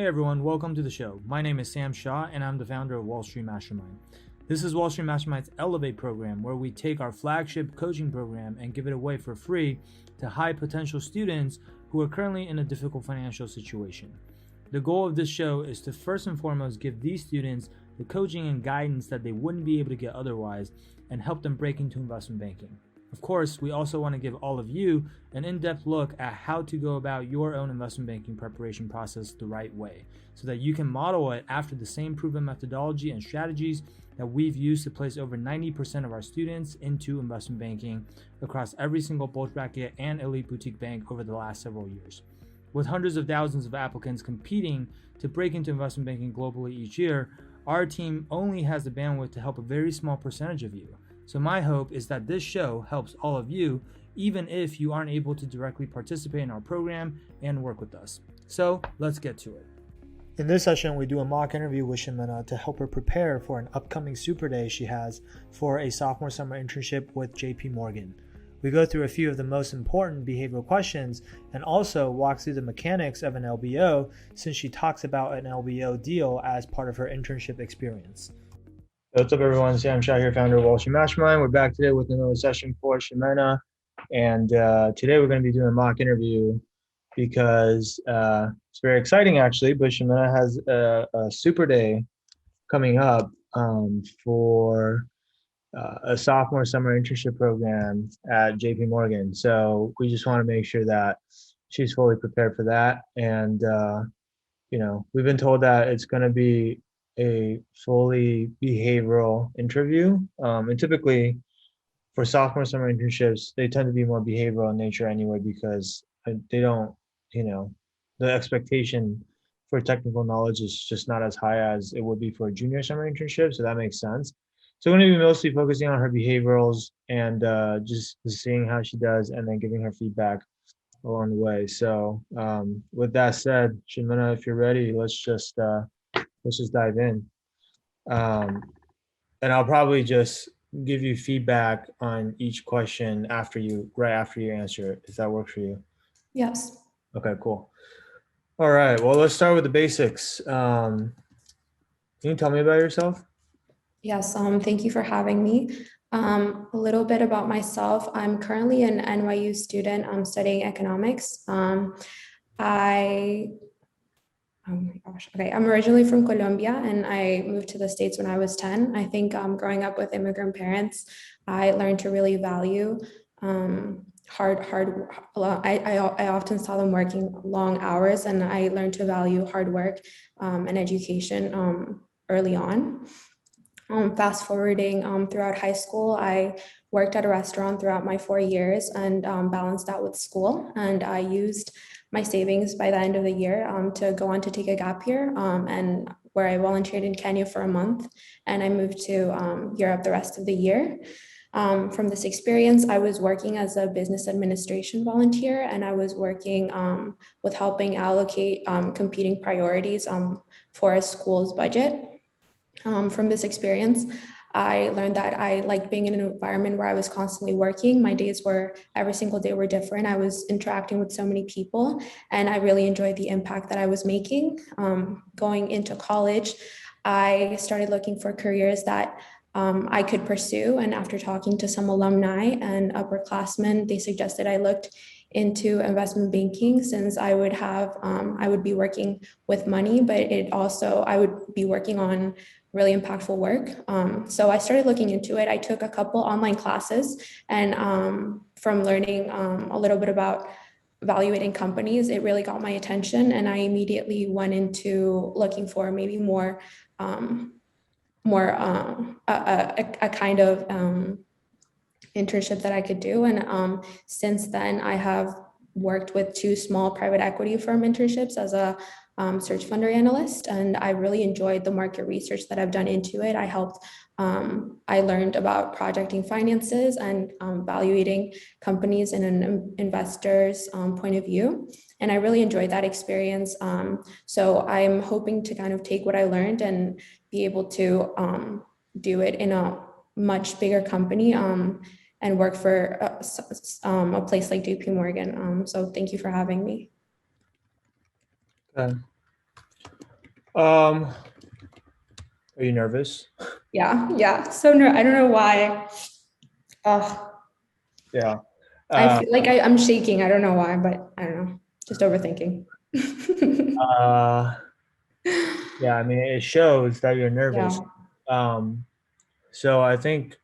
Hey everyone, welcome to the show. My name is Sam Shaw and I'm the founder of Wall Street Mastermind. This is Wall Street Mastermind's Elevate program, where we take our flagship coaching program and give it away for free to high potential students who are currently in a difficult financial situation. The goal of this show is to first and foremost give these students the coaching and guidance that they wouldn't be able to get otherwise and help them break into investment banking. Of course, we also want to give all of you an in-depth look at how to go about your own investment banking preparation process the right way, so that you can model it after the same proven methodology and strategies that we've used to place over 90% of our students into investment banking across every single bulge bracket and elite boutique bank over the last several years. With hundreds of thousands of applicants competing to break into investment banking globally each year, our team only has the bandwidth to help a very small percentage of you. So my hope is that this show helps all of you, even if you aren't able to directly participate in our program and work with us. So let's get to it. In this session, we do a mock interview with Ximena to help her prepare for an upcoming super day she has for a sophomore summer internship with JPMorgan. We go through a few of the most important behavioral questions and also walk through the mechanics of an LBO, since she talks about an LBO deal as part of her internship experience. What's up, everyone? Sam Shaw here, founder of Wall Street Mastermind. We're back today with another session for Ximena. And today we're going to be doing a mock interview because it's very exciting, actually. But Ximena has a super day coming up for a sophomore summer internship program at JPMorgan. So we just want to make sure that she's fully prepared for that. And, we've been told that it's going to be a fully behavioral interview. And typically for sophomore summer internships, they tend to be more behavioral in nature anyway, because they don't, the expectation for technical knowledge is just not as high as it would be for a junior summer internship. So that makes sense. So I'm going to be mostly focusing on her behaviorals and just seeing how she does and then giving her feedback along the way. So with that said, Ximena, if you're ready, let's just dive in. And I'll probably just give you feedback on each question right after you answer it, if that works for you. Yes. Okay, cool. All right, well, let's start with the basics. Can you tell me about yourself? Yes, thank you for having me. A little bit about myself. I'm currently an NYU student. I'm studying economics. Oh my gosh. Okay. I'm originally from Colombia and I moved to the States when I was 10. I think growing up with immigrant parents, I learned to really value I often saw them working long hours, and I learned to value hard work and education early on. Fast forwarding throughout high school, I worked at a restaurant throughout my 4 years and balanced that with school. And I used my savings by the end of the year to go on to take a gap year, and where I volunteered in Kenya for a month, and I moved to Europe the rest of the year. From this experience, I was working as a business administration volunteer, and I was working with helping allocate competing priorities for a school's budget. From this experience, I learned that I liked being in an environment where I was constantly working. My days were, every single day were different. I was interacting with so many people, and I really enjoyed the impact that I was making. Going into college, I started looking for careers that I could pursue. And after talking to some alumni and upperclassmen, they suggested I looked into investment banking, since I would be working with money, but I would be working on really impactful work. So I started looking into it. I took a couple online classes, and from learning a little bit about evaluating companies, it really got my attention, and I immediately went into looking for maybe more a kind of internship that I could do. And since then, I have worked with 2 small private equity firm internships as a search funder analyst, and I really enjoyed the market research that I've done into it. I learned about projecting finances and evaluating companies in an investor's point of view, and I really enjoyed that experience. So I'm hoping to kind of take what I learned and be able to do it in a much bigger company and work for a place like JPMorgan. So thank you for having me. Okay. Are you nervous? Yeah. So I don't know why. Yeah. I feel like I'm shaking. I don't know why, but I don't know. Just overthinking. Uh, yeah, I mean, it shows that you're nervous. Yeah. So I think,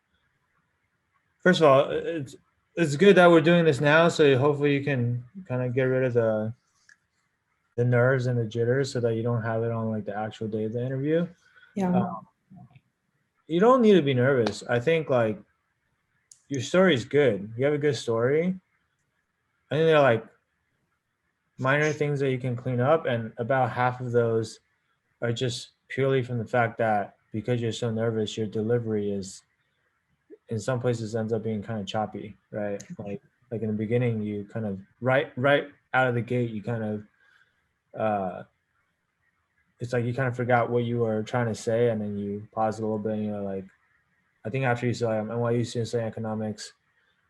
first of all, it's good that we're doing this now. So hopefully you can kind of get rid of the nerves and the jitters, so that you don't have it on like the actual day of the interview. Uh, Yeah. you don't need to be nervous. I think like your story is good. You have a good story. I think they're like minor things that you can clean up, and about half of those are just purely from the fact that because you're so nervous, your delivery is in some places ends up being kind of choppy, right? Like in the beginning, you kind of right out of the gate, you kind of it's like you kind of forgot what you were trying to say, and then you pause a little bit, and you're like, I think after you say I'm NYU student studying economics,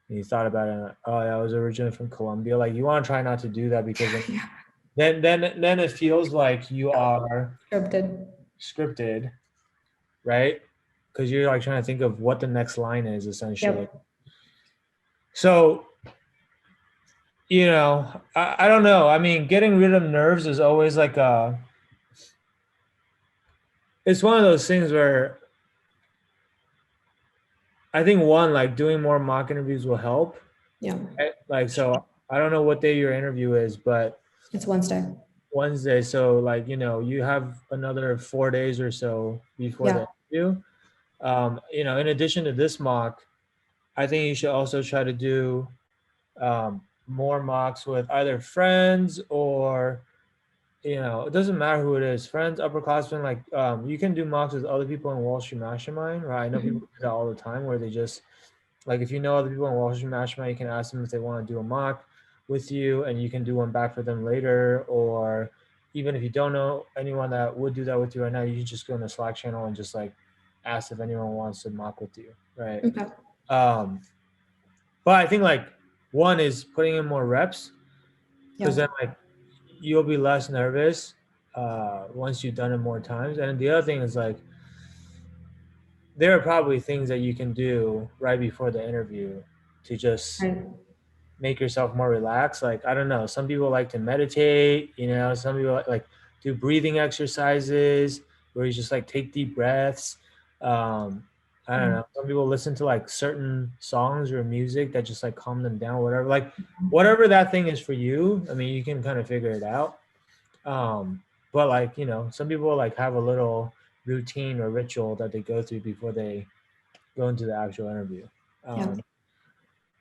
and you thought about it, and, oh yeah, I was originally from Columbia. Like you want to try not to do that, because then it feels like you are Scripted. scripted, right? Because you're like trying to think of what the next line is essentially. Yep. So I don't know. I mean, getting rid of nerves is always like it's one of those things where I think one, like doing more mock interviews will help. Yeah. Right? Like, so I don't know what day your interview is, but It's Wednesday. Wednesday. So like, you have another 4 days or so before Yeah. the interview. In addition to this mock, I think you should also try to do more mocks with either friends or it doesn't matter who it is, friends, upperclassmen. Like you can do mocks with other people in Wall Street Mastermind, right? I know people do that all the time, where they just like, if you know other people in Wall Street Mastermind, you can ask them if they want to do a mock with you, and you can do one back for them later. Or even if you don't know anyone that would do that with you right now, you can just go in the Slack channel and just like ask if anyone wants to mock with you, right? Okay. um but I think like one is putting in more reps, because Yeah. then like you'll be less nervous once you've done it more times. And the other thing is like, there are probably things that you can do right before the interview to just Right. make yourself more relaxed. Like, I don't know, some people like to meditate, some people like do breathing exercises where you just like take deep breaths. I don't know, some people listen to like certain songs or music that just like calm them down, whatever, like whatever that thing is for you. I mean, you can kind of figure it out. But like, some people like have a little routine or ritual that they go through before they go into the actual interview. Yeah.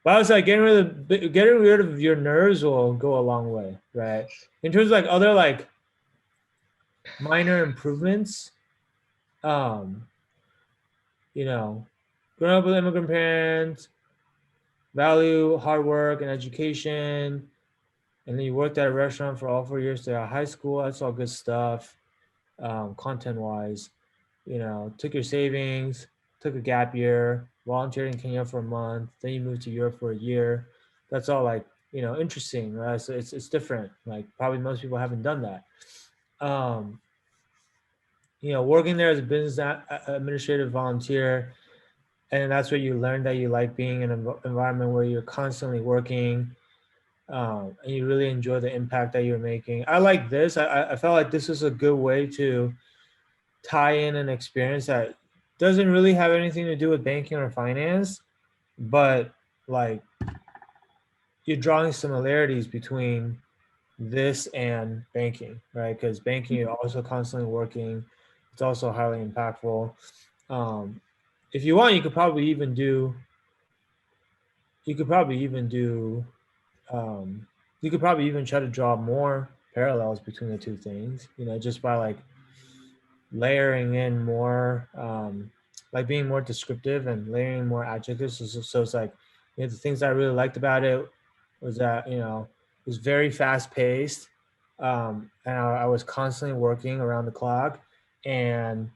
But I was like, getting rid of your nerves will go a long way, right? In terms of like other like minor improvements, um, you know, growing up with immigrant parents, value hard work and education, and then you worked at a restaurant for all 4 years to high school. That's all good stuff, content wise. Took your savings, took a gap year, volunteered in Kenya for a month, then you moved to Europe for a year. That's all like, interesting, right? So it's different. Like probably most people haven't done that. Um, working there as a business administrative volunteer, and that's where you learn that you like being in an environment where you're constantly working, and you really enjoy the impact that you're making. I like this. I felt like this is a good way to tie in an experience that doesn't really have anything to do with banking or finance, but like you're drawing similarities between this and banking, right? Because banking, you're also constantly working. It's also highly impactful. Um, if you want, you could probably even do, you could probably even try to draw more parallels between the two things, just by like layering in more, like being more descriptive and layering more adjectives. So it's like, the things I really liked about it was that, it was very fast paced. And I was constantly working around the clock. And,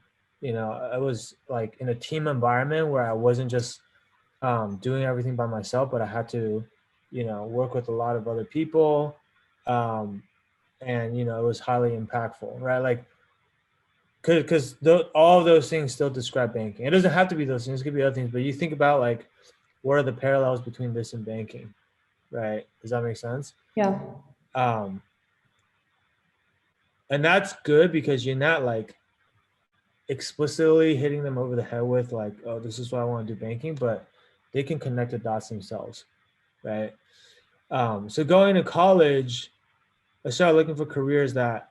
I was like in a team environment where I wasn't just doing everything by myself, but I had to, work with a lot of other people. And, it was highly impactful, right? Like, because all of those things still describe banking. It doesn't have to be those things; it could be other things. But you think about like, what are the parallels between this and banking, right? Does that make sense? Yeah. Um, and that's good because you're not like explicitly hitting them over the head with like, oh, this is why I want to do banking, but they can connect the dots themselves, right? So going to college, I started looking for careers that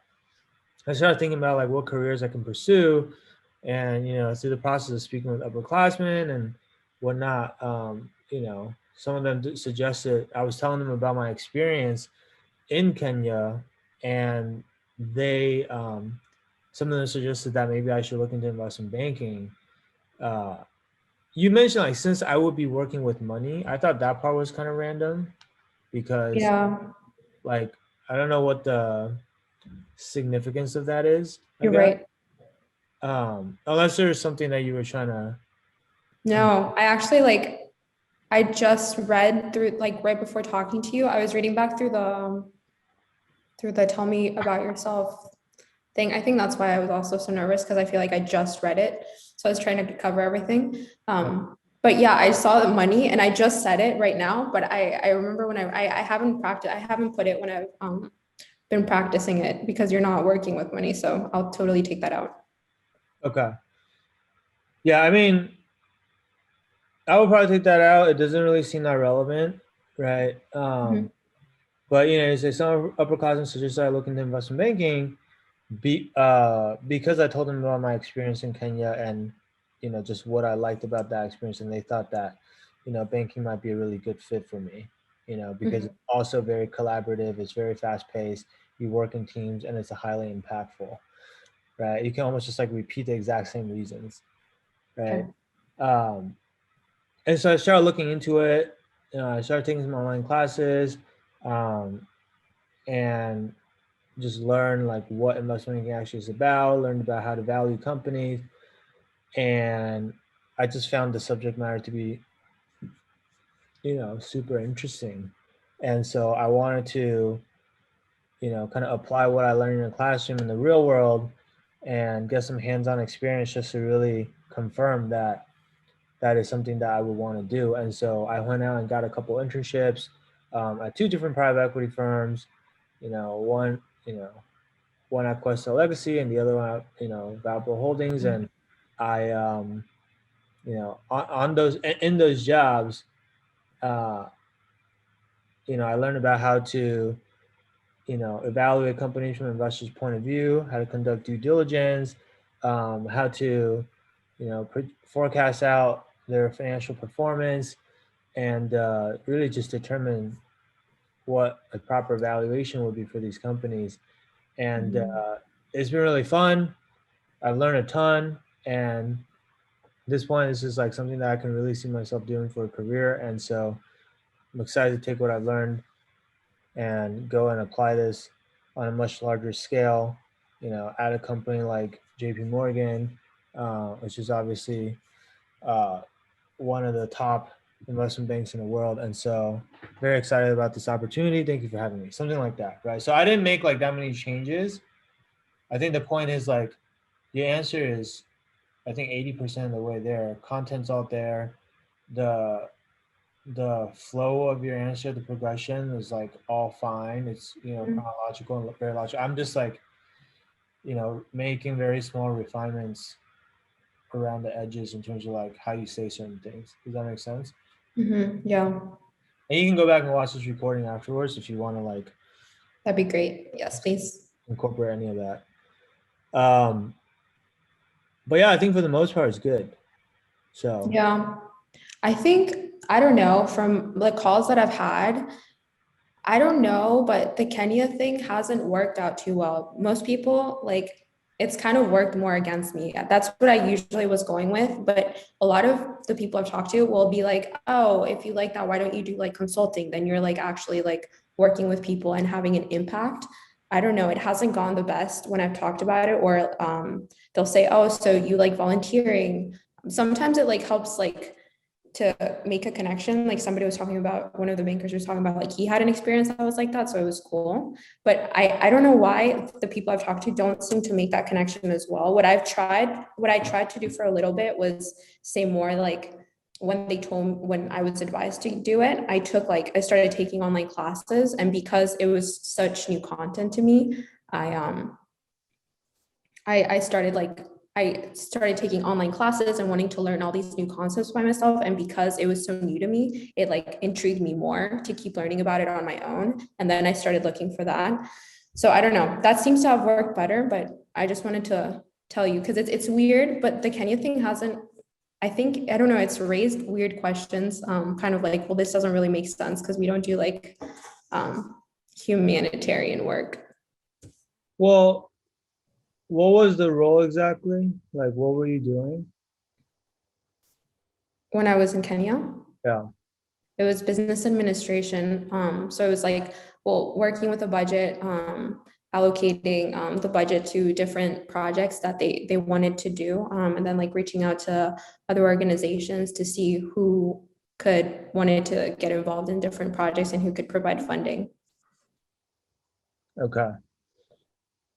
I started thinking about like what careers I can pursue, and through the process of speaking with upperclassmen and whatnot, some of them suggested I was telling them about my experience in Kenya, and they some of them suggested that maybe I should look into investment banking. Uh, you mentioned like since I would be working with money, I thought that part was kind of random because Yeah, like I don't know what the significance of that is, I you're guess. right. Unless there's something that you were trying to. No, I actually I just read through like right before talking to you, I was reading back through the tell me about yourself thing. I think that's why I was also so nervous because I feel like I just read it. So I was trying to cover everything. But yeah, I saw the money and I just said it right now, but I remember when I haven't practiced, I haven't put it when I've been practicing it because you're not working with money. So I'll totally take that out. Okay. Yeah, I mean, I would probably take that out. It doesn't really seem that relevant, right? Mhm. But you say some upperclassmen suggested I look into investment banking, because I told them about my experience in Kenya and just what I liked about that experience, and they thought that banking might be a really good fit for me. Because Mhm. it's also very collaborative, it's very fast paced, you work in teams, and it's a highly impactful. Right, you can almost just like repeat the exact same reasons, right? Okay. Um, and so I started looking into it. I started taking some online classes, um, and just learn like what investment banking actually is about. Learned about how to value companies, and I just found the subject matter to be super interesting. And so I wanted to kind of apply what I learned in the classroom in the real world and get some hands-on experience just to really confirm that that is something that I would want to do. And so I went out and got a couple internships at two different private equity firms. One one at Questel Legacy and the other one at Valpo Holdings. And I on those in those jobs, uh, I learned about how to evaluate companies from an investor's point of view, how to conduct due diligence, how to forecast out their financial performance, and really just determine what a proper valuation would be for these companies. And Mhm. it's been really fun. I've learned a ton, and at this point, this is like something that I can really see myself doing for a career. And so I'm excited to take what I've learned and go and apply this on a much larger scale, at a company like JPMorgan, which is obviously uh, one of the top investment banks in the world. And so very excited about this opportunity. Thank you for having me. Something like that, right? So I didn't make like that many changes. I think the point is like the answer is I think 80% of the way there. Content's out there. The flow of your answer, the progression is like all fine. It's chronological and very logical. I'm just like making very small refinements around the edges in terms of like how you say certain things. Does that make sense? Mhm. Yeah, And you can go back and watch this recording afterwards if you want to like that'd be great. Yes, please. incorporate any of that. Um, but yeah, I think for the most part it's good. So Yeah. I think, I don't know, from the calls that I've had, I don't know, but the Kenya thing hasn't worked out too well. Most people, like, it's kind of worked more against me. That's what I usually was going with. But a lot of the people I've talked to will be like, oh, if you like that, why don't you do like consulting? Then you're like actually like working with people and having an impact. I don't know. It hasn't gone the best when I've talked about it, or they'll say, oh, so you like volunteering. Sometimes it like helps like make a connection. Like somebody was talking about, one of the bankers was talking about like he had an experience that was like that, so it was cool. But I don't know why the people I've talked to don't seem to make that connection as well. What I tried to do for a little bit was say more like when I was advised to do it, I started taking online classes, and because it was such new content to me, I started taking online classes and wanting to learn all these new concepts by myself. And because it was so new to me, it like intrigued me more to keep learning about it on my own. And then I started looking for that. So I don't know, that seems to have worked better, but I just wanted to tell you because it's weird, but the Kenya thing hasn't, I think, I don't know, it's raised weird questions, kind of like, well, this doesn't really make sense because we don't do like humanitarian work. Well, what was the role exactly? Like, what were you doing? When I was in Kenya, Yeah. it was business administration. So it was like, well, working with a budget, allocating the budget to different projects that they wanted to do, and then like reaching out to other organizations to see who wanted to get involved in different projects and who could provide funding. Okay.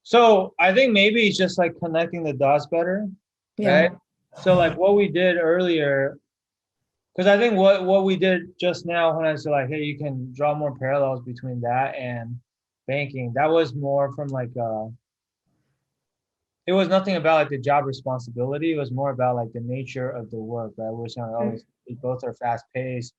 So I think maybe it's just like connecting the dots better, right? Yeah. So like what we did earlier, because I think what we did just now when I said like, hey, you can draw more parallels between that and banking, that was more from like it was nothing about like the job responsibility. It was more about like the nature of the work, right? We're saying, oh, both are fast paced,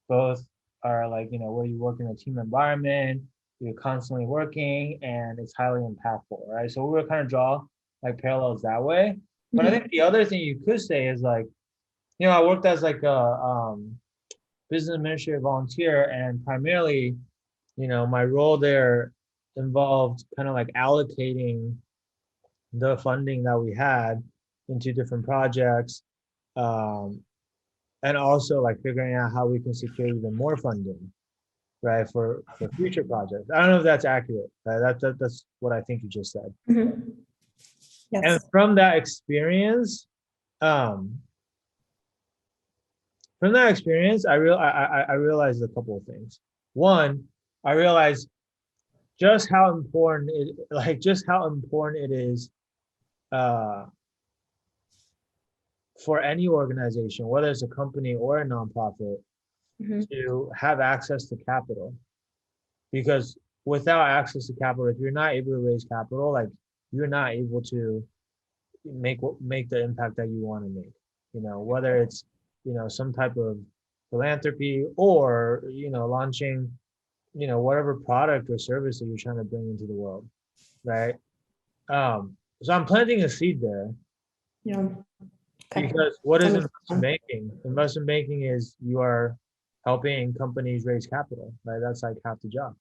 both are like, where you work in a team environment, you're constantly working, and it's highly impactful, right? So we were kind of draw like parallels that way. But I think the other thing you could say is like, I worked as like a business administrative volunteer, and primarily, my role there involved kind of like allocating the funding that we had into different projects, and also like figuring out how we can secure even more funding, right, for future projects. I don't know if that's accurate, right? That's what I think you just said. Mm-hmm. Yes. And from that experience, I realized a couple of things. One, I realized just how important it is for any organization, whether it's a company or a nonprofit, to have access to capital. Because without access to capital, if you're not able to raise capital, like you're not able to make the impact that you want to make. Whether it's some type of philanthropy or launching whatever product or service that you're trying to bring into the world, right? So I'm planting a seed there. Yeah. Okay. Because what is investment banking? Investment banking is you are helping companies raise capital, right? That's like half the job.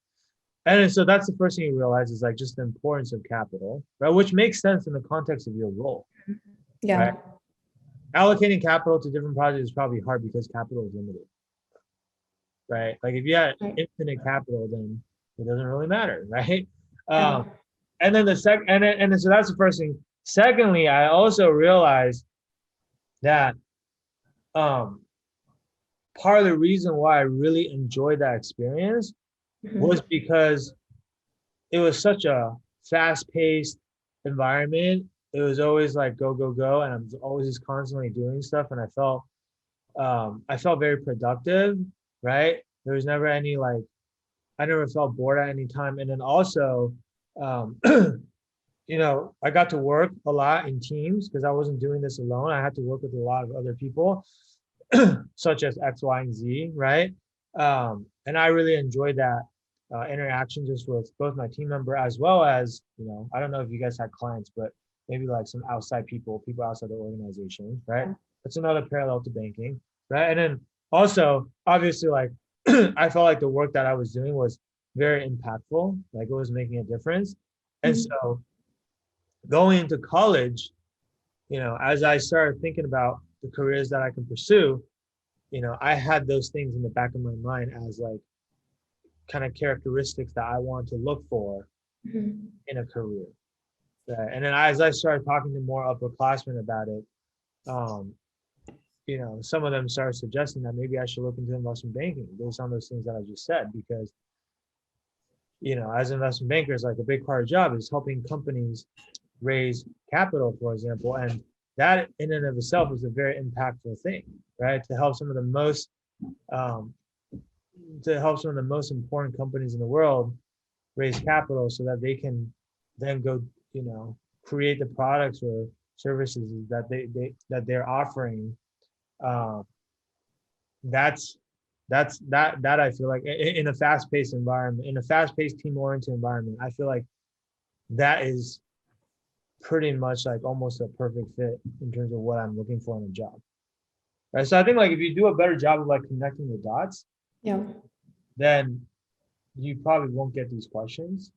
And so that's the first thing you realize is like just the importance of capital, right? Which makes sense in the context of your role. Yeah. Right? Allocating capital to different projects is probably hard because capital is limited, right? Like if you had infinite capital, then it doesn't really matter, right? And then so that's the first thing. Secondly, I also realized that part of the reason why I really enjoyed that experience was because it was such a fast-paced environment. It was always like go, go, go, and I'm always just constantly doing stuff, and I felt very productive, right? There was never any like, I never felt bored at any time. And then also, I got to work a lot in teams because I wasn't doing this alone. I had to work with a lot of other people, such as X, Y, and Z, right? And I really enjoyed that interaction just with both my team member as well as, I don't know if you guys had clients, but maybe like some outside people outside the organization, right? That's another parallel to banking, right? And then also, obviously, like I felt like the work that I was doing was very impactful, like it was making a difference. And so going into college, as I started thinking about the careers that I can pursue, I had those things in the back of my mind as like kind of characteristics that I want to look for in a career. Right? And then as I started talking to more upperclassmen about it, some of them started suggesting that maybe I should look into investment banking based on those things that I just said, because, as investment bankers, like a big part of the job is helping companies raise capital, for example. And that in and of itself is a very impactful thing, right? To help some of the most important companies in the world raise capital so that they can then go, create the products or services that they're offering. That's that I feel like in a fast-paced environment, in a fast-paced team-oriented environment, I feel like that is pretty much like almost a perfect fit in terms of what I'm looking for in a job. Right. So I think like if you do a better job of like connecting the dots, Yeah. then you probably won't get these questions.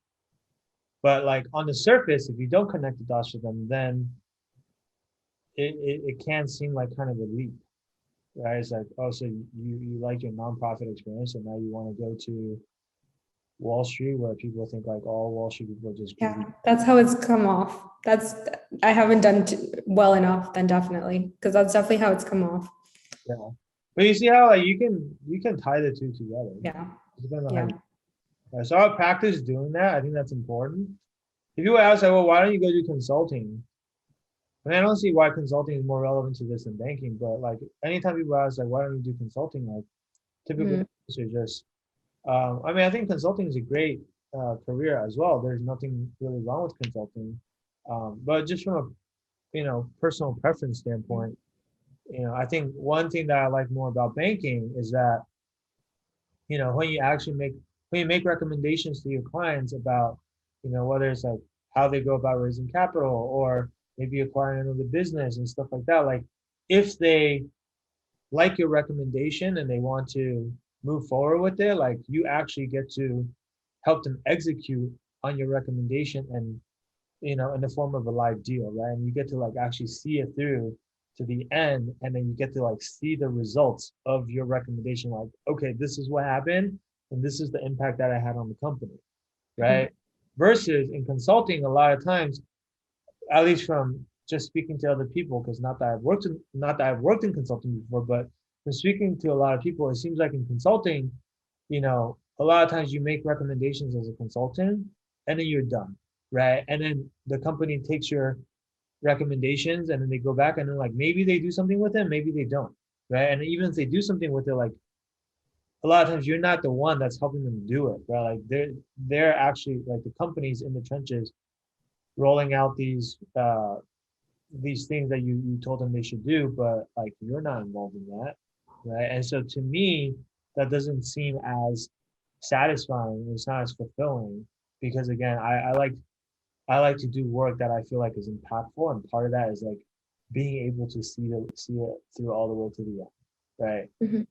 But like on the surface, if you don't connect the dots with them, then it can seem like kind of a leap. Right. It's like, oh, so you like your nonprofit experience and now you want to go to Wall Street, where people think like all Wall Street people are just Yeah, that's how it's come off. I haven't done well enough, then definitely, because that's definitely how it's come off. Yeah. But you see how like you can tie the two together. Yeah. Depending on Yeah. how you, so I practice doing that. I think that's important. If you ask like, well, why don't you go do consulting? I mean, I don't see why consulting is more relevant to this than banking, but like anytime people ask like, why don't you do consulting? Like typically are just, I mean, I think consulting is a great career as well. There's nothing really wrong with consulting, but just from a personal preference standpoint, I think one thing that I like more about banking is that when you make recommendations to your clients about whether it's like how they go about raising capital or maybe acquiring another business and stuff like that, like if they like your recommendation and they want to move forward with it, like you actually get to help them execute on your recommendation and in the form of a live deal, right? And you get to like actually see it through to the end, and then you get to like see the results of your recommendation, like, okay, this is what happened and this is the impact that I had on the company, right? Versus in consulting, a lot of times, at least from just speaking to other people, because not that I've worked in consulting before, but from speaking to a lot of people, it seems like in consulting, a lot of times you make recommendations as a consultant and then you're done, right? And then the company takes your recommendations and then they go back and then like maybe they do something with it, maybe they don't, right? And even if they do something with it, like a lot of times you're not the one that's helping them do it, right? Like they're actually like the companies in the trenches rolling out these things that you told them they should do, but like you're not involved in that, right? And so to me, that doesn't seem as satisfying. It's not as fulfilling because again, I like to do work that I feel like is impactful, and part of that is like being able to see it through all the way to the end, right?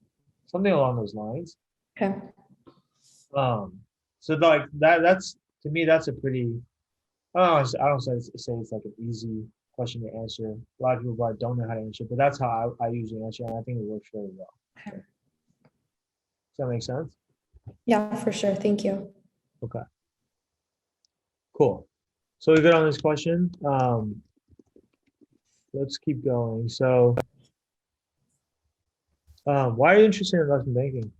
Something along those lines. Okay. So like that's to me that's a pretty I don't say it's like an easy question to answer. A lot of people probably don't know how to answer, but that's how I usually answer, and I think it works very well. Okay. Does that make sense? Yeah, for sure. Thank you. Okay. Cool. So we're good on this question. Let's keep going. So, why are you interested in investment banking?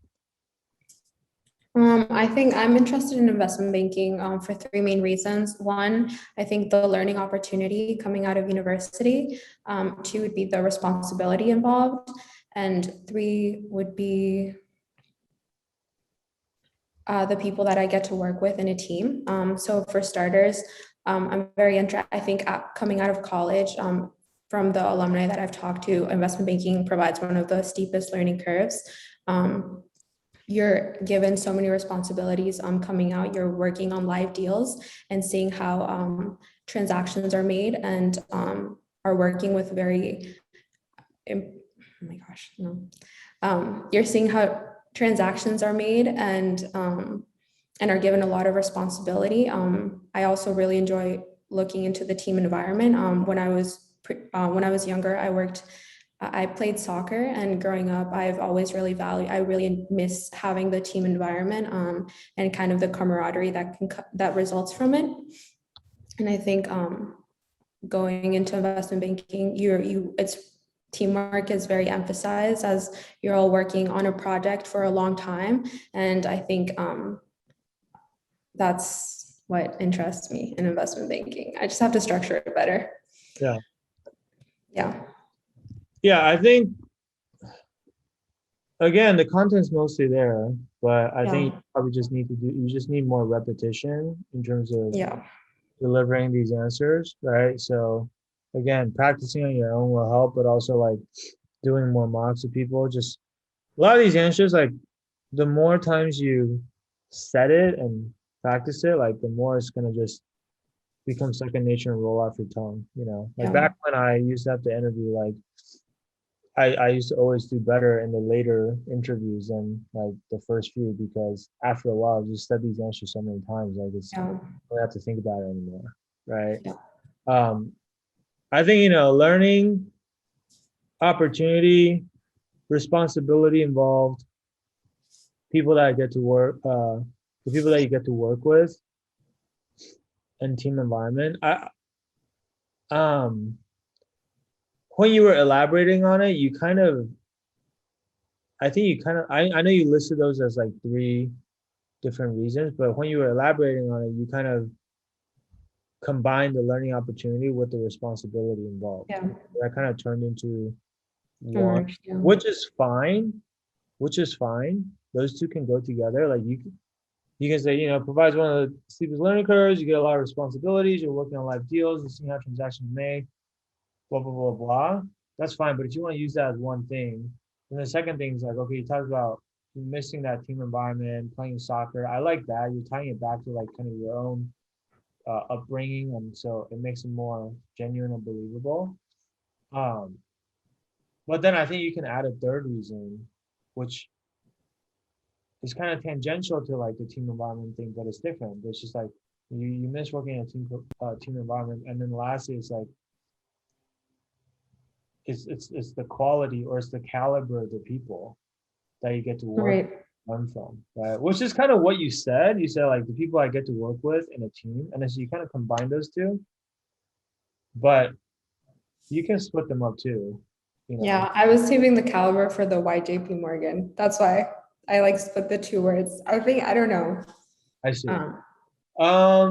I think I'm interested in investment banking for three main reasons. One, I think the learning opportunity coming out of university. Two would be the responsibility involved. And three would be the people that I get to work with in a team. So for starters, I'm very interested. I think coming out of college, from the alumni that I've talked to, investment banking provides one of the steepest learning curves. You're given so many responsibilities coming out. You're working on live deals and seeing how transactions are made and are working with oh my gosh, no. You're seeing how transactions are made and are given a lot of responsibility. I also really enjoy looking into the team environment. When I was younger, I played soccer, and growing up, I've always really I really miss having the team environment and kind of the camaraderie that results from it. And I think going into investment banking, it's teamwork is very emphasized as you're all working on a project for a long time. And I think that's what interests me in investment banking. I just have to structure it better. Yeah. Yeah. Yeah, I think again the content's mostly there, but I think you probably just need to you just need more repetition in terms of delivering these answers, right? So again, practicing on your own will help, but also like doing more mocks with people. Just a lot of these answers, like the more times you set it and practice it, like the more it's gonna just become second nature and roll off your tongue, Like back when I used to have to interview, like I used to always do better in the later interviews than like the first few, because after a while I just said these answers so many times, like I don't have to think about it anymore, right? I think learning, opportunity, responsibility involved, people that I get to work, the people that you get to work with, and team environment. Um when you were elaborating on it, you kind of, I think you kind of, I know you listed those as like 3 different reasons, but when you were elaborating on it, you kind of combined the learning opportunity with the responsibility involved. That kind of turned into one, which is fine. Those two can go together. Like you can say, provides one of the steepest learning curves. You get a lot of responsibilities. You're working on live deals. You're seeing how transactions made. Blah blah blah blah. That's fine. But if you want to use that as one thing, then the second thing is like, okay, you talked about missing that team environment, playing soccer. I like that. You're tying it back to like kind of your own upbringing, and so it makes it more genuine and believable. But then I think you can add a third reason, which is kind of tangential to like the team environment thing, but it's different. It's just like you miss working in a team environment, and then lastly, it's like it's the quality or it's the caliber of the people that you get to learn from, right? Which is kind of what you said. You said like the people I get to work with in a team, and then so you kind of combine those two, but you can split them up too. Yeah, I was saving the caliber for the why JPMorgan. That's why I like split the 2 words. I think, I don't know. I see. I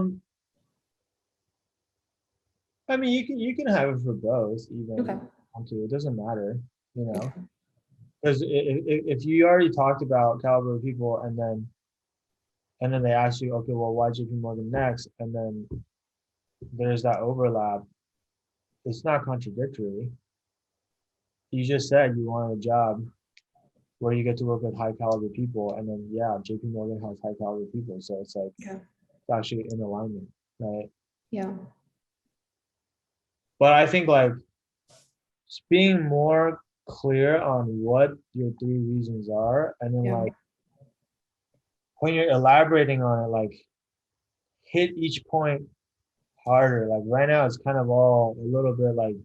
mean, you can have it for both, even it doesn't matter, because if you already talked about caliber of people, and then they ask you, okay, well, why JPMorgan next, and then there's that overlap, it's not contradictory. You just said you wanted a job where you get to work with high caliber people, and then JPMorgan has high caliber people, so it's like it's actually in alignment, right? But I think like just being more clear on what your 3 reasons are, and then like when you're elaborating on it, like hit each point harder. Like right now it's kind of all a little bit like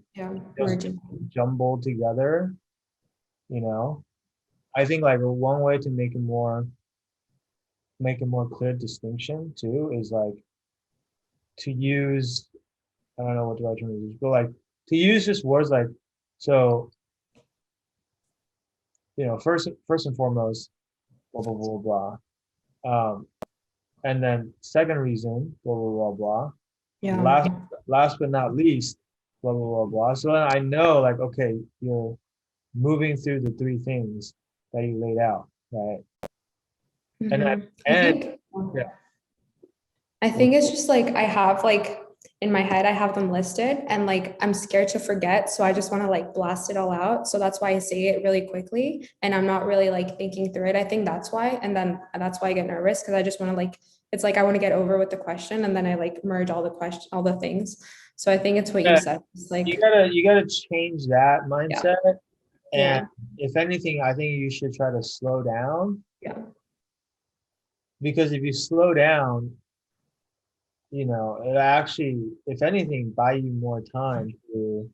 jumbled together, I think like one way to make a more clear distinction too is like to use, I don't know what the right term is, but like to use just words like, so first and foremost, blah blah blah blah, and then second reason, blah blah blah blah, last but not least, blah blah blah blah. So then I know like, okay, you're moving through the 3 things that you laid out, right? I think it's just like I have like in my head, I have them listed, and like I'm scared to forget. So I just want to like blast it all out. So that's why I say it really quickly, and I'm not really like thinking through it. I think that's why. And then that's why I get nervous, because I just want to like, it's like I want to get over with the question, and then I like merge all the things. So I think it's what you said. It's like you gotta change that mindset. And if anything, I think you should try to slow down. Because if you slow down, it actually, if anything, buy you more time to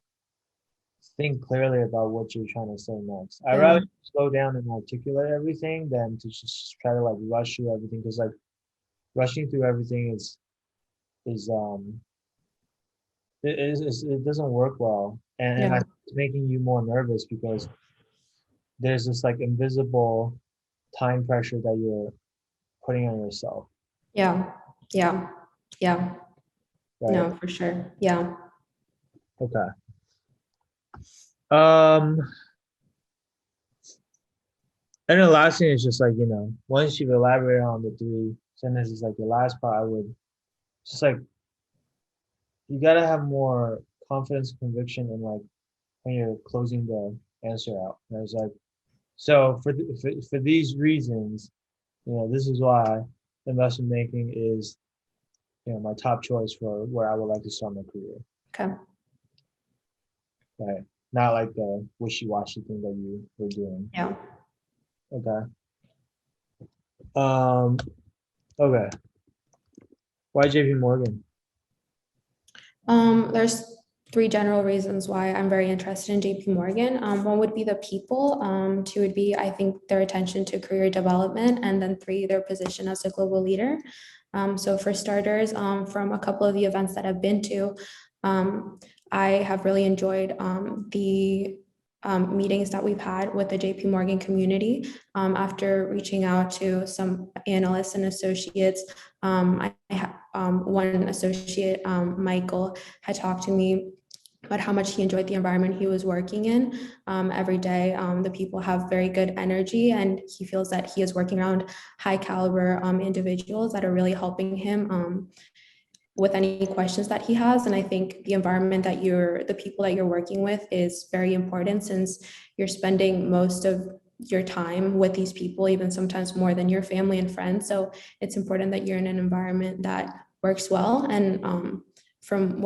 think clearly about what you're trying to say next. I'd rather slow down and articulate everything than to just try to like rush through everything, because like rushing through everything is it doesn't work well and I Yeah. think it's making you more nervous because there's this like invisible time pressure that you're putting on yourself, Yeah. Yeah. Yeah. right? No, for sure. Yeah. Okay. Um, and the last thing is just like, once you've elaborated on the three sentences, like the last part, I would just like, you gotta have more confidence, conviction, and like when you're closing the answer out. And it's like, so for these reasons, this is why investment banking is, my top choice for where I would like to start my career. Okay. Right. Not like the wishy-washy thing that you were doing. Yeah. Okay. Um, okay. Why JP Morgan? There's three general reasons why I'm very interested in JP Morgan. One would be the people. Two would be, I think, their attention to career development. And then three, their position as a global leader. So for starters, from a couple of the events that I've been to, I have really enjoyed the meetings that we've had with the JP Morgan community. After reaching out to some analysts and associates, one associate, Michael, had talked to me about how much he enjoyed the environment he was working in every day. The people have very good energy, and he feels that he is working around high caliber individuals that are really helping him with any questions that he has. And I think the environment that the people that you're working with is very important, since you're spending most of your time with these people, even sometimes more than your family and friends. So it's important that you're in an environment that works well. And from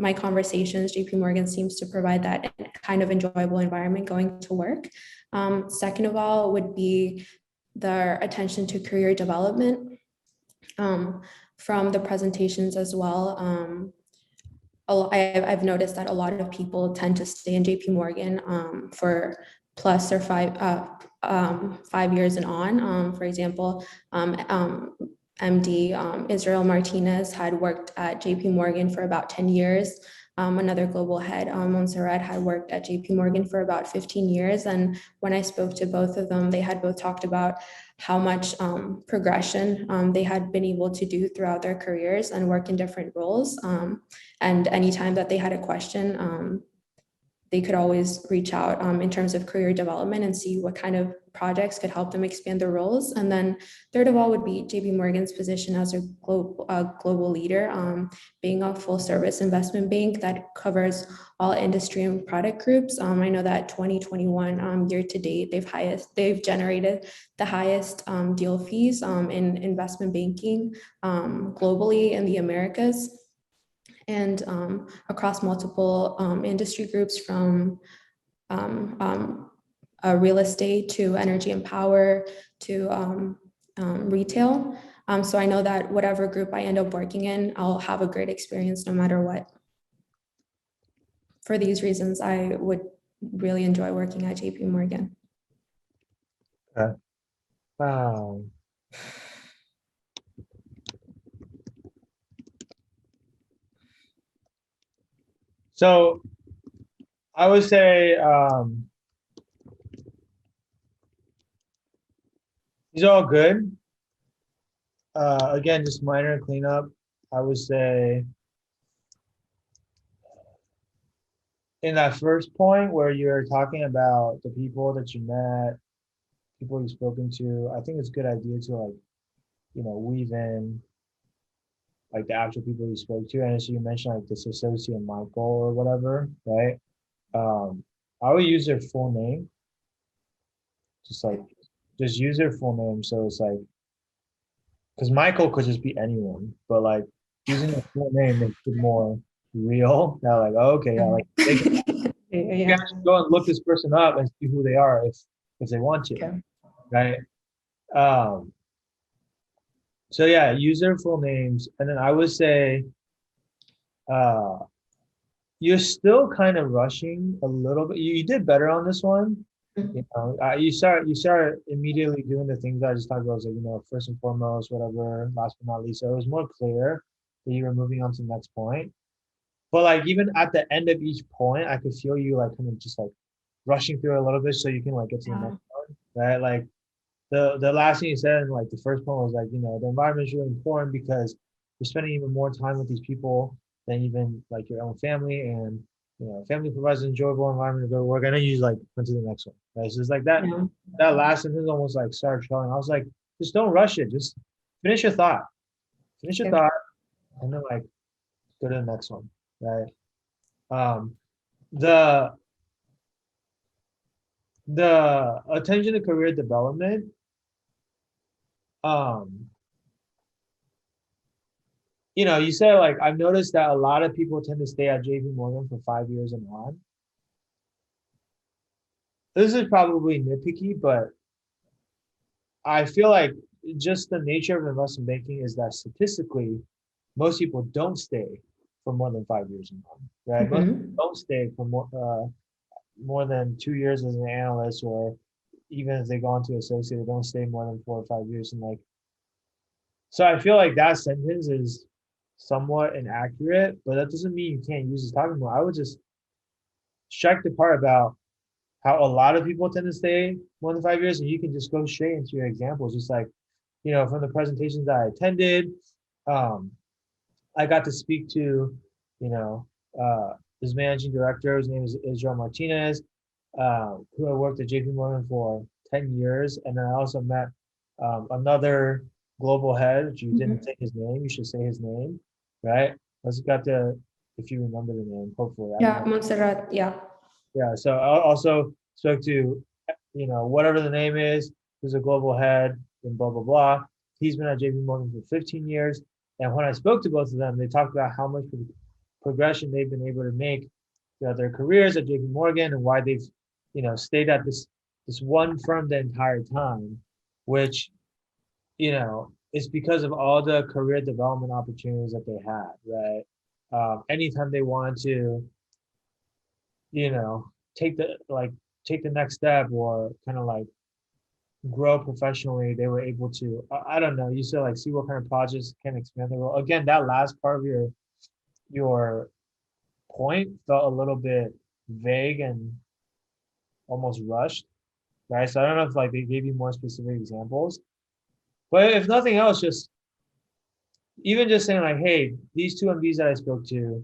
my conversations, JP Morgan seems to provide that kind of enjoyable environment going to work. Second of all would be their attention to career development. From the presentations as well, I've noticed that a lot of people tend to stay in JP Morgan for plus or 5 years and on. For example, MD Israel Martinez had worked at JP Morgan for about 10 years. Another global head, Montserrat, had worked at JP Morgan for about 15 years. And when I spoke to both of them, they had both talked about how much progression they had been able to do throughout their careers and work in different roles. And anytime that they had a question, they could always reach out in terms of career development and see what kind of projects could help them expand their roles. And then third of all would be JP Morgan's position as a global leader, being a full service investment bank that covers all industry and product groups. I know that 2021 year to date, they've generated the highest deal fees in investment banking globally in the Americas, and across multiple industry groups, from real estate to energy and power to retail. So I know that whatever group I end up working in, I'll have a great experience no matter what. For these reasons, I would really enjoy working at JP Morgan. Okay. Wow. So I would say these are all good. Again, just minor cleanup. I would say in that first point where you're talking about the people that you met, people you've spoken to, I think it's a good idea to like, weave in like the actual people you spoke to. And so you mentioned like this associate Michael or whatever, right? I would use their full name, just like just use their full name. So it's like, because Michael could just be anyone, but like using their full name makes it more real. Now, like, oh, okay, yeah, like they can Yeah. actually go and look this person up and see who they are if they want to, Okay. right? Um, so yeah, use their full names, and then I would say, uh, you're still kind of rushing a little bit. You did better on this one. You start immediately doing the things that I just talked about. Like, first and foremost, whatever, last but not least. So it was more clear that you were moving on to the next point. But like even at the end of each point, I could feel you like kind of just like rushing through a little bit so you can like get to the Yeah. next one, right? Like the last thing you said in like the first point was like, the environment is really important because you're spending even more time with these people than even like your own family, and family provides an enjoyable environment to go to work. And then you just like went to the next one, right? So it's like Yeah. that last sentence almost like started trolling. I was like, just don't rush it. Just finish your thought. Finish your Okay. thought, and then like go to the next one, right? Um, the the attention to career development, um, you say like I've noticed that a lot of people tend to stay at JPMorgan for 5 years and on. This is probably nitpicky, but I feel like just the nature of investment banking is that statistically, most people don't stay for more than 5 years and on, right? Most people Mm-hmm. don't stay for more than 2 years as an analyst, or even if they go on to associate, they don't stay more than 4 or 5 years. And like, so I feel like that sentence is somewhat inaccurate, but that doesn't mean you can't use this talking about. I would just strike the part about how a lot of people tend to stay more than 5 years, and you can just go straight into your examples. Just like, from the presentations that I attended, um, I got to speak to, you know, his managing director. His name is Israel Martinez, who I worked at JP Morgan for 10 years. And then I also met another global head, which you didn't Mm-hmm. say his name. You should say his name, right? Let's got to, if you remember the name, hopefully. I don't Yeah, know. Montserrat. Yeah. Yeah. So I also spoke to, whatever the name is, who's a global head and blah, blah, blah. He's been at JP Morgan for 15 years. And when I spoke to both of them, they talked about how much progression they've been able to make throughout their careers at JP Morgan, and why they've, stayed at this one firm the entire time, which, is because of all the career development opportunities that they had, right? Anytime they wanted to, you know, take the like take the next step, or kind of like grow professionally, they were able to. I don't know. You said like see what kind of projects can expand the role. Again, that last part of your point felt a little bit vague and almost rushed, right? So I don't know if like they gave you more specific examples, but if nothing else, just even just saying like, hey, these two MDs that I spoke to,